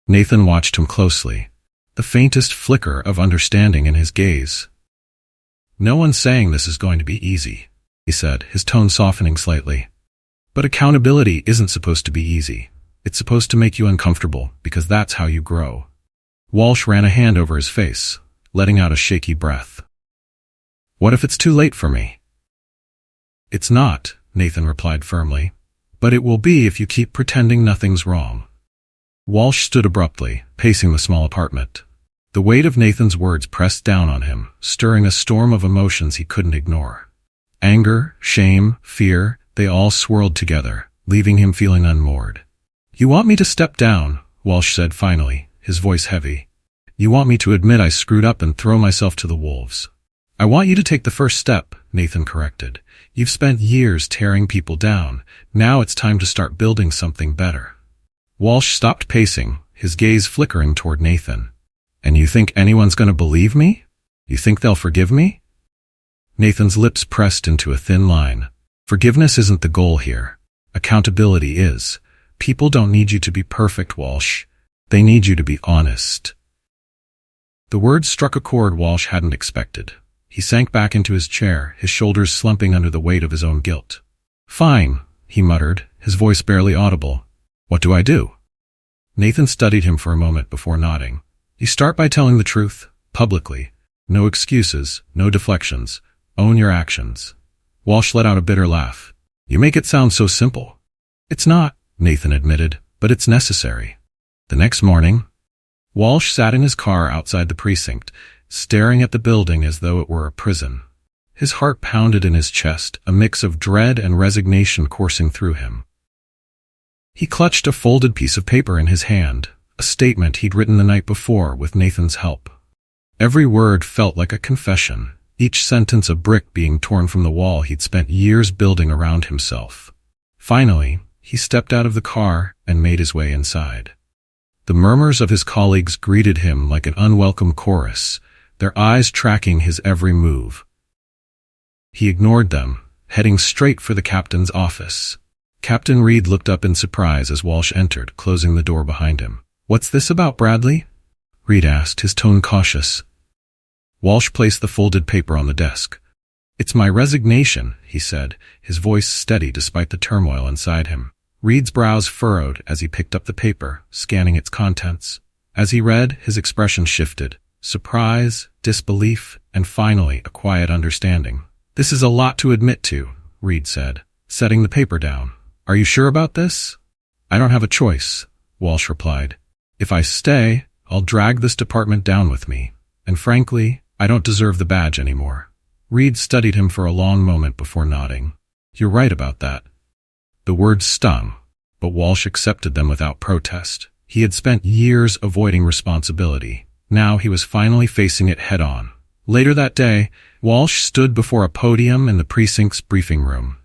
Nathan watched him closely, the faintest flicker of understanding in his gaze. No one's saying this is going to be easy, he said, his tone softening slightly. But accountability isn't supposed to be easy. It's supposed to make you uncomfortable, because that's how you grow. Walsh ran a hand over his face, letting out a shaky breath. What if it's too late for me? It's not, Nathan replied firmly. But it will be if you keep pretending nothing's wrong. Walsh stood abruptly, pacing the small apartment. The weight of Nathan's words pressed down on him, stirring a storm of emotions he couldn't ignore. Anger, shame, fear, they all swirled together, leaving him feeling unmoored. You want me to step down, Walsh said finally, his voice heavy. You want me to admit I screwed up and throw myself to the wolves. I want you to take the first step, Nathan corrected. You've spent years tearing people down. Now it's time to start building something better. Walsh stopped pacing, his gaze flickering toward Nathan. And you think anyone's going to believe me? You think they'll forgive me? Nathan's lips pressed into a thin line. Forgiveness isn't the goal here. Accountability is. People don't need you to be perfect, Walsh. They need you to be honest. The words struck a chord Walsh hadn't expected. He sank back into his chair, his shoulders slumping under the weight of his own guilt. Fine, he muttered, his voice barely audible. What do I do? Nathan studied him for a moment before nodding. You start by telling the truth, publicly. No excuses, no deflections. Own your actions. Walsh let out a bitter laugh. You make it sound so simple. It's not, Nathan admitted, but it's necessary. The next morning, Walsh sat in his car outside the precinct, staring at the building as though it were a prison. His heart pounded in his chest, a mix of dread and resignation coursing through him. He clutched a folded piece of paper in his hand, a statement he'd written the night before with Nathan's help. Every word felt like a confession, each sentence a brick being torn from the wall he'd spent years building around himself. Finally, he stepped out of the car and made his way inside. The murmurs of his colleagues greeted him like an unwelcome chorus, their eyes tracking his every move. He ignored them, heading straight for the captain's office. Captain Reed looked up in surprise as Walsh entered, closing the door behind him. What's this about, Bradley? Reed asked, his tone cautious. Walsh placed the folded paper on the desk. It's my resignation, he said, his voice steady despite the turmoil inside him. Reed's brows furrowed as he picked up the paper, scanning its contents. As he read, his expression shifted. Surprise, disbelief, and finally a quiet understanding. This is a lot to admit to, Reed said, setting the paper down. Are you sure about this? I don't have a choice, Walsh replied. If I stay, I'll drag this department down with me. And frankly, I don't deserve the badge anymore. Reed studied him for a long moment before nodding. You're right about that. The words stung, but Walsh accepted them without protest. He had spent years avoiding responsibility. Now he was finally facing it head-on. Later that day, Walsh stood before a podium in the precinct's briefing room.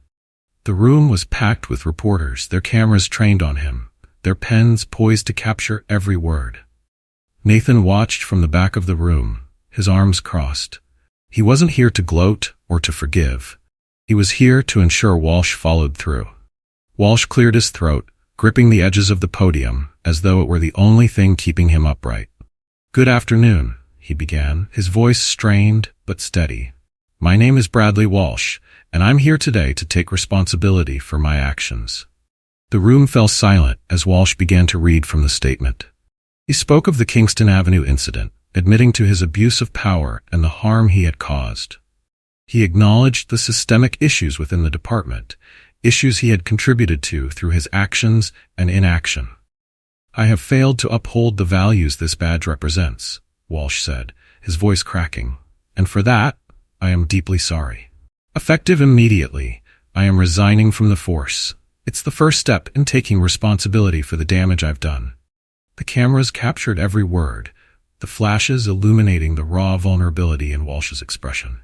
The room was packed with reporters, their cameras trained on him, their pens poised to capture every word. Nathan watched from the back of the room, his arms crossed. He wasn't here to gloat or to forgive. He was here to ensure Walsh followed through. Walsh cleared his throat, gripping the edges of the podium, as though it were the only thing keeping him upright. "Good afternoon," he began, his voice strained but steady. "My name is Bradley Walsh, and I'm here today to take responsibility for my actions." The room fell silent as Walsh began to read from the statement. He spoke of the Kingston Avenue incident, admitting to his abuse of power and the harm he had caused. He acknowledged the systemic issues within the department, issues he had contributed to through his actions and inaction. "I have failed to uphold the values this badge represents," Walsh said, his voice cracking, "and for that, I am deeply sorry. Effective immediately, I am resigning from the force. It's the first step in taking responsibility for the damage I've done." The cameras captured every word, the flashes illuminating the raw vulnerability in Walsh's expression.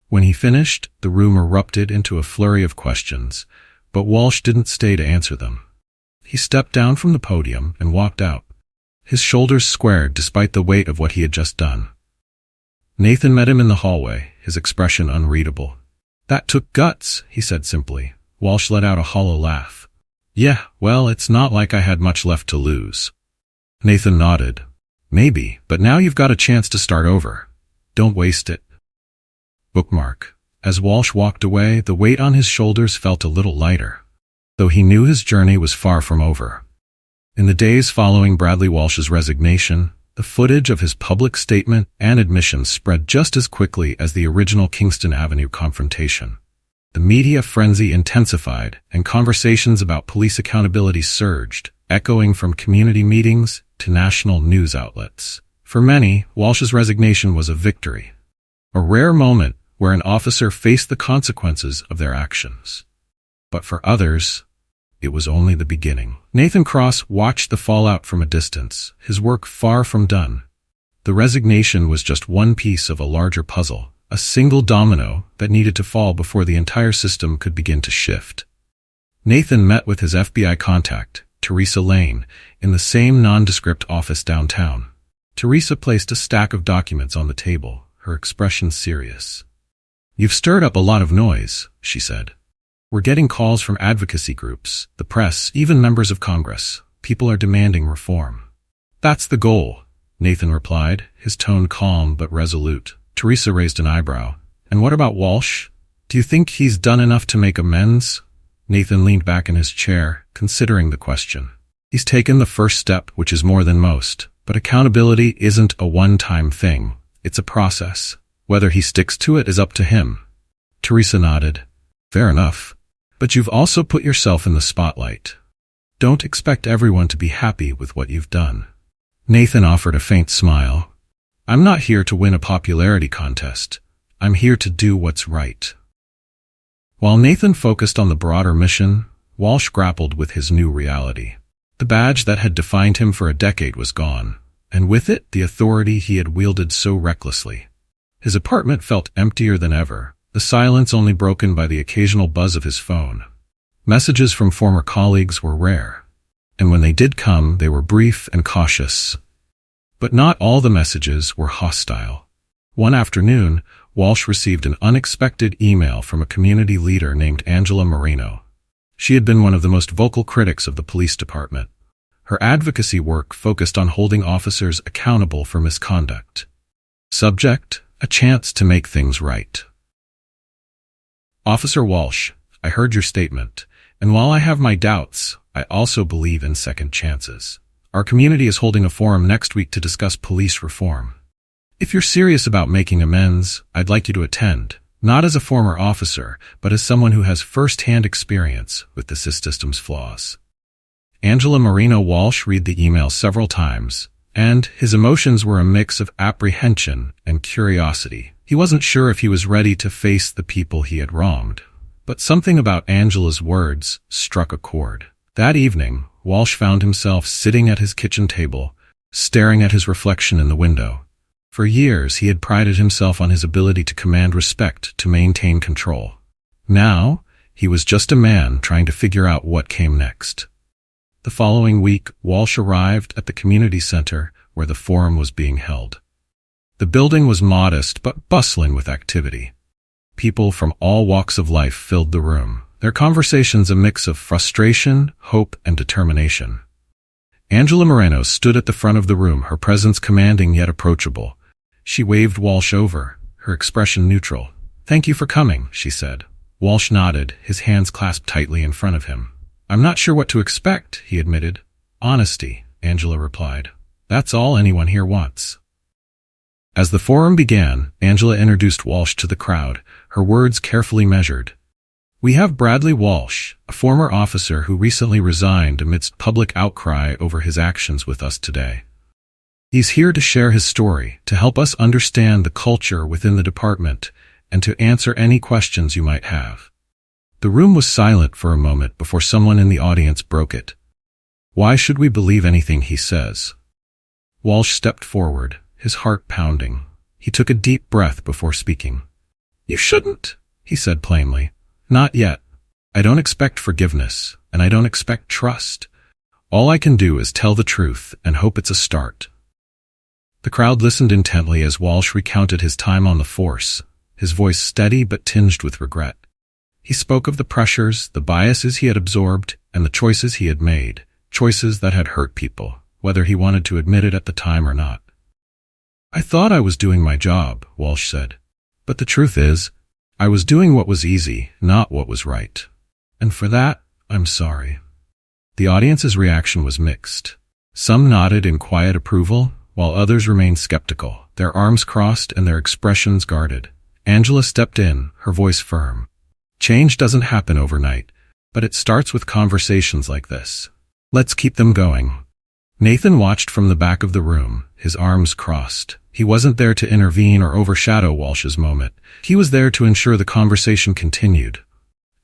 When he finished, the room erupted into a flurry of questions, but Walsh didn't stay to answer them. He stepped down from the podium and walked out, his shoulders squared despite the weight of what he had just done. Nathan met him in the hallway, his expression unreadable. "That took guts," he said simply. Walsh let out a hollow laugh. "Yeah, well, it's not like I had much left to lose." Nathan nodded. "Maybe, but now you've got a chance to start over. Don't waste it." Bookmark. As Walsh walked away, the weight on his shoulders felt a little lighter, though he knew his journey was far from over. In the days following Bradley Walsh's resignation, the footage of his public statement and admissions spread just as quickly as the original Kingston Avenue confrontation. The media frenzy intensified, and conversations about police accountability surged, echoing from community meetings to national news outlets. For many, Walsh's resignation was a victory, a rare moment where an officer faced the consequences of their actions. But for others, it was only the beginning. Nathan Cross watched the fallout from a distance, his work far from done. The resignation was just one piece of a larger puzzle, a single domino that needed to fall before the entire system could begin to shift. Nathan met with his FBI contact, Teresa Lane, in the same nondescript office downtown. Teresa placed a stack of documents on the table, her expression serious. "You've stirred up a lot of noise," she said. "We're getting calls from advocacy groups, the press, even members of Congress. People are demanding reform." "That's the goal," Nathan replied, his tone calm but resolute. Teresa raised an eyebrow. "And what about Walsh? Do you think he's done enough to make amends?" Nathan leaned back in his chair, considering the question. "He's taken the first step, which is more than most. But accountability isn't a one-time thing. It's a process. Whether he sticks to it is up to him." Teresa nodded. "Fair enough. But you've also put yourself in the spotlight. Don't expect everyone to be happy with what you've done." Nathan offered a faint smile. "I'm not here to win a popularity contest. I'm here to do what's right." While Nathan focused on the broader mission, Walsh grappled with his new reality. The badge that had defined him for a decade was gone, and with it the authority he had wielded so recklessly. His apartment felt emptier than ever, the silence only broken by the occasional buzz of his phone. Messages from former colleagues were rare, and when they did come, they were brief and cautious. But not all the messages were hostile. One afternoon, Walsh received an unexpected email from a community leader named Angela Marino. She had been one of the most vocal critics of the police department. Her advocacy work focused on holding officers accountable for misconduct. Subject: a chance to make things right. "Officer Walsh, I heard your statement, and while I have my doubts, I also believe in second chances. Our community is holding a forum next week to discuss police reform. If you're serious about making amends, I'd like you to attend, not as a former officer, but as someone who has first-hand experience with the system's flaws." Angela Marino. Walsh read the email several times, and his emotions were a mix of apprehension and curiosity. He wasn't sure if he was ready to face the people he had wronged, but something about Angela's words struck a chord. That evening, Walsh found himself sitting at his kitchen table, staring at his reflection in the window. For years, he had prided himself on his ability to command respect, to maintain control. Now, he was just a man trying to figure out what came next. The following week, Walsh arrived at the community center where the forum was being held. The building was modest but bustling with activity. People from all walks of life filled the room, their conversations a mix of frustration, hope, and determination. Angela Moreno stood at the front of the room, her presence commanding yet approachable. She waved Walsh over, her expression neutral. "Thank you for coming," she said. Walsh nodded, his hands clasped tightly in front of him. "I'm not sure what to expect," he admitted. "Honesty," Angela replied. "That's all anyone here wants." As the forum began, Angela introduced Walsh to the crowd, her words carefully measured. "We have Bradley Walsh, a former officer who recently resigned amidst public outcry over his actions with us today. He's here to share his story, to help us understand the culture within the department, and to answer any questions you might have." The room was silent for a moment before someone in the audience broke it. "Why should we believe anything he says?" Walsh stepped forward, his heart pounding. He took a deep breath before speaking. "You shouldn't," he said plainly. "Not yet. I don't expect forgiveness, and I don't expect trust. All I can do is tell the truth and hope it's a start." The crowd listened intently as Walsh recounted his time on the force, his voice steady but tinged with regret. He spoke of the pressures, the biases he had absorbed, and the choices he had made, choices that had hurt people, whether he wanted to admit it at the time or not. "I thought I was doing my job," Walsh said. "But the truth is, I was doing what was easy, not what was right. And for that, I'm sorry." The audience's reaction was mixed. Some nodded in quiet approval, while others remained skeptical, their arms crossed and their expressions guarded. Angela stepped in, her voice firm. "Change doesn't happen overnight, but it starts with conversations like this. Let's keep them going." Nathan watched from the back of the room, his arms crossed. He wasn't there to intervene or overshadow Walsh's moment. He was there to ensure the conversation continued.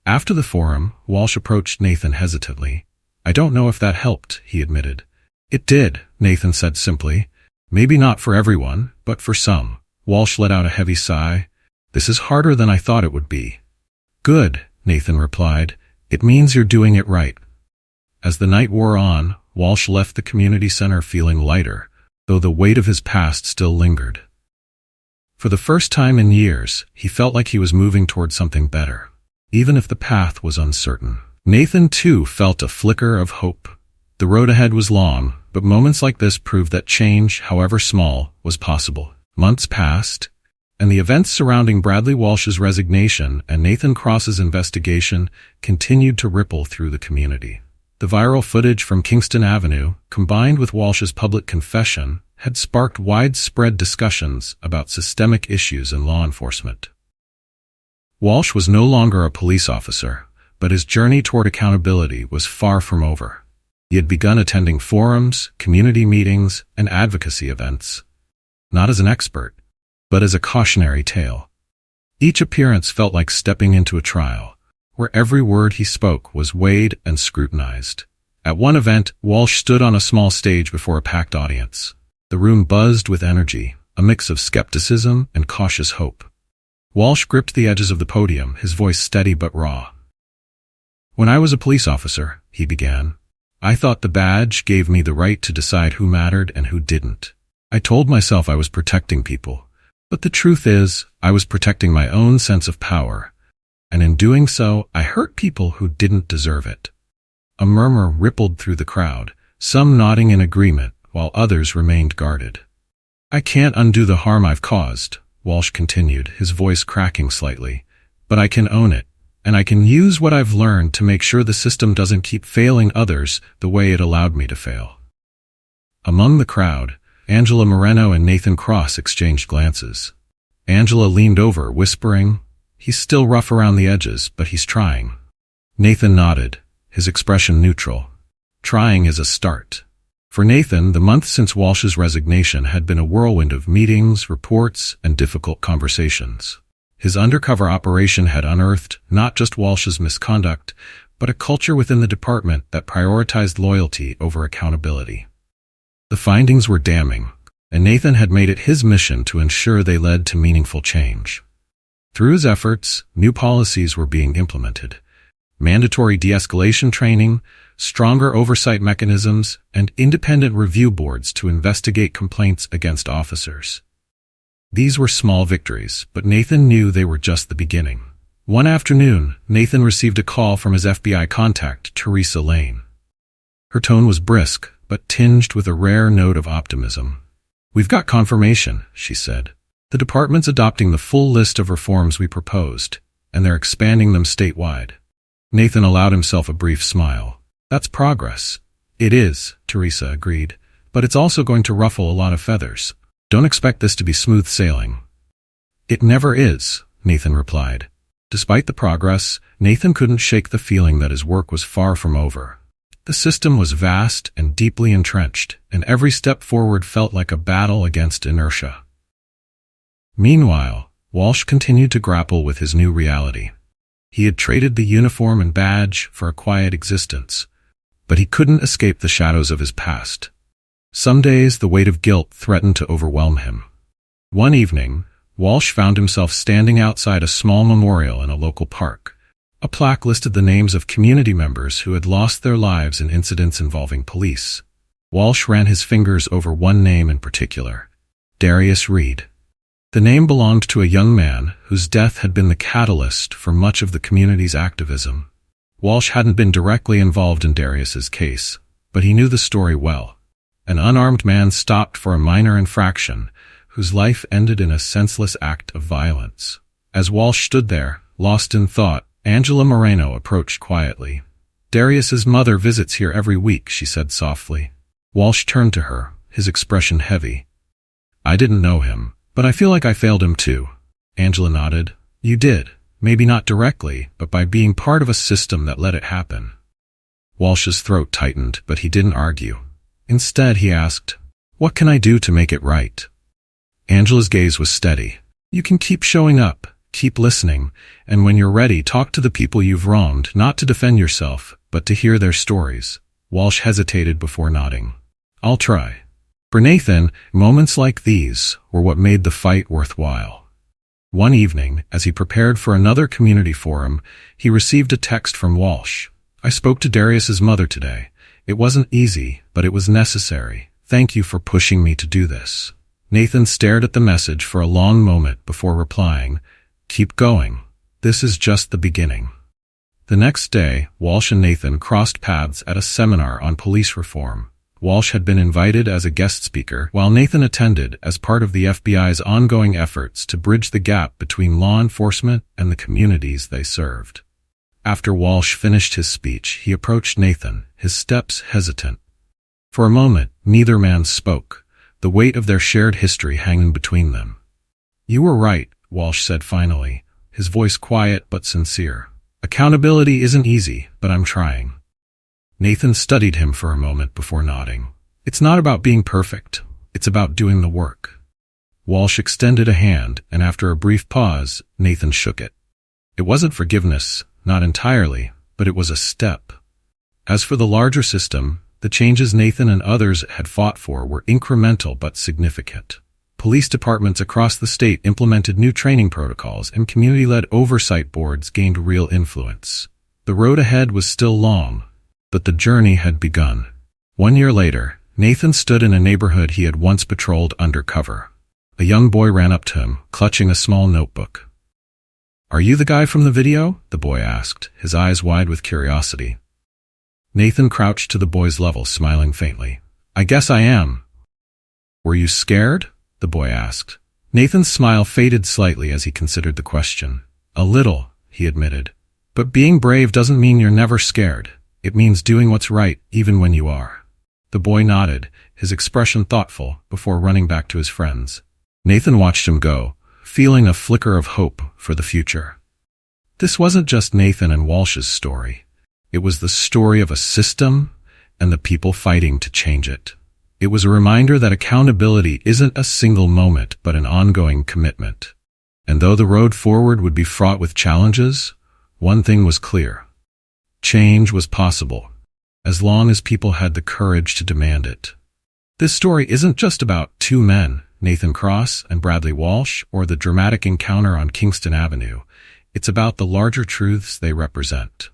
After the forum, Walsh approached Nathan hesitantly. "I don't know if that helped," he admitted. "It did," Nathan said simply. "Maybe not for everyone, but for some." Walsh let out a heavy sigh. "This is harder than I thought it would be." "Good," Nathan replied. "It means you're doing it right." As the night wore on, Walsh left the community center feeling lighter, though the weight of his past still lingered. For the first time in years, he felt like he was moving toward something better, even if the path was uncertain. Nathan, too, felt a flicker of hope. The road ahead was long, but moments like this proved that change, however small, was possible. Months passed, and the events surrounding Bradley Walsh's resignation and Nathan Cross's investigation continued to ripple through the community. The viral footage from Kingston Avenue, combined with Walsh's public confession, had sparked widespread discussions about systemic issues in law enforcement. Walsh was no longer a police officer, but his journey toward accountability was far from over. He had begun attending forums, community meetings, and advocacy events, not as an expert, but as a cautionary tale. Each appearance felt like stepping into a trial, where every word he spoke was weighed and scrutinized. At one event, Walsh stood on a small stage before a packed audience. The room buzzed with energy, a mix of skepticism and cautious hope. Walsh gripped the edges of the podium, his voice steady but raw. "When I was a police officer," he began, "I thought the badge gave me the right to decide who mattered and who didn't. I told myself I was protecting people, but the truth is, I was protecting my own sense of power. And in doing so, I hurt people who didn't deserve it." A murmur rippled through the crowd, some nodding in agreement, while others remained guarded. "I can't undo the harm I've caused," Walsh continued, his voice cracking slightly. "But I can own it, and I can use what I've learned to make sure the system doesn't keep failing others the way it allowed me to fail." Among the crowd, Angela Moreno and Nathan Cross exchanged glances. Angela leaned over, whispering, "He's still rough around the edges, but he's trying." Nathan nodded, his expression neutral. Trying is a start. For Nathan, the month since Walsh's resignation had been a whirlwind of meetings, reports, and difficult conversations. His undercover operation had unearthed not just Walsh's misconduct, but a culture within the department that prioritized loyalty over accountability. The findings were damning, and Nathan had made it his mission to ensure they led to meaningful change. Through his efforts, new policies were being implemented. Mandatory de-escalation training, stronger oversight mechanisms, and independent review boards to investigate complaints against officers. These were small victories, but Nathan knew they were just the beginning. One afternoon, Nathan received a call from his FBI contact, Teresa Lane. Her tone was brisk, but tinged with a rare note of optimism. "We've got confirmation," she said. "The department's adopting the full list of reforms we proposed, and they're expanding them statewide." Nathan allowed himself a brief smile. "That's progress." "It is," Teresa agreed, "but it's also going to ruffle a lot of feathers. Don't expect this to be smooth sailing." "It never is," Nathan replied. Despite the progress, Nathan couldn't shake the feeling that his work was far from over. The system was vast and deeply entrenched, and every step forward felt like a battle against inertia. Meanwhile, Walsh continued to grapple with his new reality. He had traded the uniform and badge for a quiet existence, but he couldn't escape the shadows of his past. Some days the weight of guilt threatened to overwhelm him. One evening, Walsh found himself standing outside a small memorial in a local park. A plaque listed the names of community members who had lost their lives in incidents involving police. Walsh ran his fingers over one name in particular: Darius Reed. The name belonged to a young man whose death had been the catalyst for much of the community's activism. Walsh hadn't been directly involved in Darius's case, but he knew the story well. An unarmed man stopped for a minor infraction, whose life ended in a senseless act of violence. As Walsh stood there, lost in thought, Angela Moreno approached quietly. "Darius's mother visits here every week," she said softly. Walsh turned to her, his expression heavy. "I didn't know him, but I feel like I failed him too." Angela nodded. "You did, maybe not directly, but by being part of a system that let it happen." Walsh's throat tightened, but he didn't argue. Instead, he asked, "What can I do to make it right?" Angela's gaze was steady. "You can keep showing up, keep listening, and when you're ready, talk to the people you've wronged, not to defend yourself, but to hear their stories." Walsh hesitated before nodding. "I'll try." For Nathan, moments like these were what made the fight worthwhile. One evening, as he prepared for another community forum, he received a text from Walsh. "I spoke to Darius's mother today. It wasn't easy, but it was necessary. Thank you for pushing me to do this." Nathan stared at the message for a long moment before replying, "Keep going. This is just the beginning." The next day, Walsh and Nathan crossed paths at a seminar on police reform. Walsh had been invited as a guest speaker, while Nathan attended as part of the FBI's ongoing efforts to bridge the gap between law enforcement and the communities they served. After Walsh finished his speech, he approached Nathan, his steps hesitant. For a moment, neither man spoke, the weight of their shared history hanging between them. "You were right," Walsh said finally, his voice quiet but sincere. "Accountability isn't easy, but I'm trying." Nathan studied him for a moment before nodding. "It's not about being perfect. It's about doing the work." Walsh extended a hand, and after a brief pause, Nathan shook it. It wasn't forgiveness, not entirely, but it was a step. As for the larger system, the changes Nathan and others had fought for were incremental but significant. Police departments across the state implemented new training protocols, and community-led oversight boards gained real influence. The road ahead was still long, but the journey had begun. 1 year later, Nathan stood in a neighborhood he had once patrolled undercover. A young boy ran up to him, clutching a small notebook. "Are you the guy from the video?" the boy asked, his eyes wide with curiosity. Nathan crouched to the boy's level, smiling faintly. "I guess I am." "Were you scared?" the boy asked. Nathan's smile faded slightly as he considered the question. "A little," he admitted. "But being brave doesn't mean you're never scared. It means doing what's right, even when you are." The boy nodded, his expression thoughtful, before running back to his friends. Nathan watched him go, feeling a flicker of hope for the future. This wasn't just Nathan and Walsh's story. It was the story of a system and the people fighting to change it. It was a reminder that accountability isn't a single moment, but an ongoing commitment. And though the road forward would be fraught with challenges, one thing was clear. Change was possible, as long as people had the courage to demand it. This story isn't just about two men, Nathan Cross and Bradley Walsh, or the dramatic encounter on Kingston Avenue. It's about the larger truths they represent.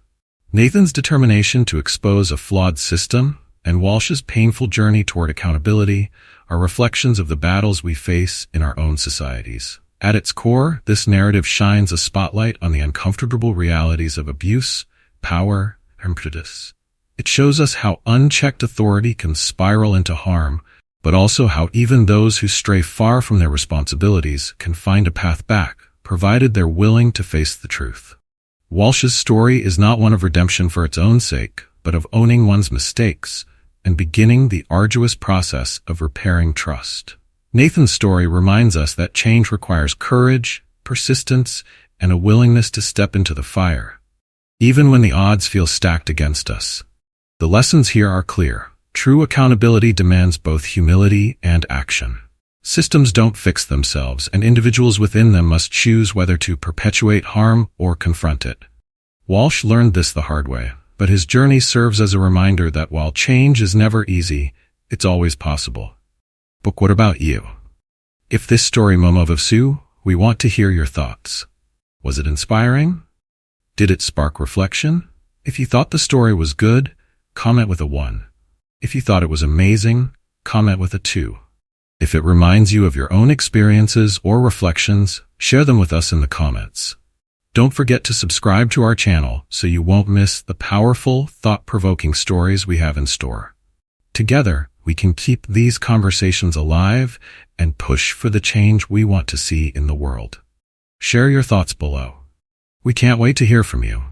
Nathan's determination to expose a flawed system, and Walsh's painful journey toward accountability are reflections of the battles we face in our own societies. At its core, this narrative shines a spotlight on the uncomfortable realities of abuse, power, and prejudice. It shows us how unchecked authority can spiral into harm, but also how even those who stray far from their responsibilities can find a path back, provided they're willing to face the truth. Walsh's story is not one of redemption for its own sake, but of owning one's mistakes and beginning the arduous process of repairing trust. Nathan's story reminds us that change requires courage, persistence, and a willingness to step into the fire, even when the odds feel stacked against us. The lessons here are clear. True accountability demands both humility and action. Systems don't fix themselves, and individuals within them must choose whether to perpetuate harm or confront it. Walsh learned this the hard way, but his journey serves as a reminder that while change is never easy, it's always possible. But what about you? If this story Momovavsu, we want to hear your thoughts. Was it inspiring? Did it spark reflection? If you thought the story was good, comment with a 1. If you thought it was amazing, comment with a 2. If it reminds you of your own experiences or reflections, share them with us in the comments. Don't forget to subscribe to our channel so you won't miss the powerful, thought-provoking stories we have in store. Together, we can keep these conversations alive and push for the change we want to see in the world. Share your thoughts below. We can't wait to hear from you.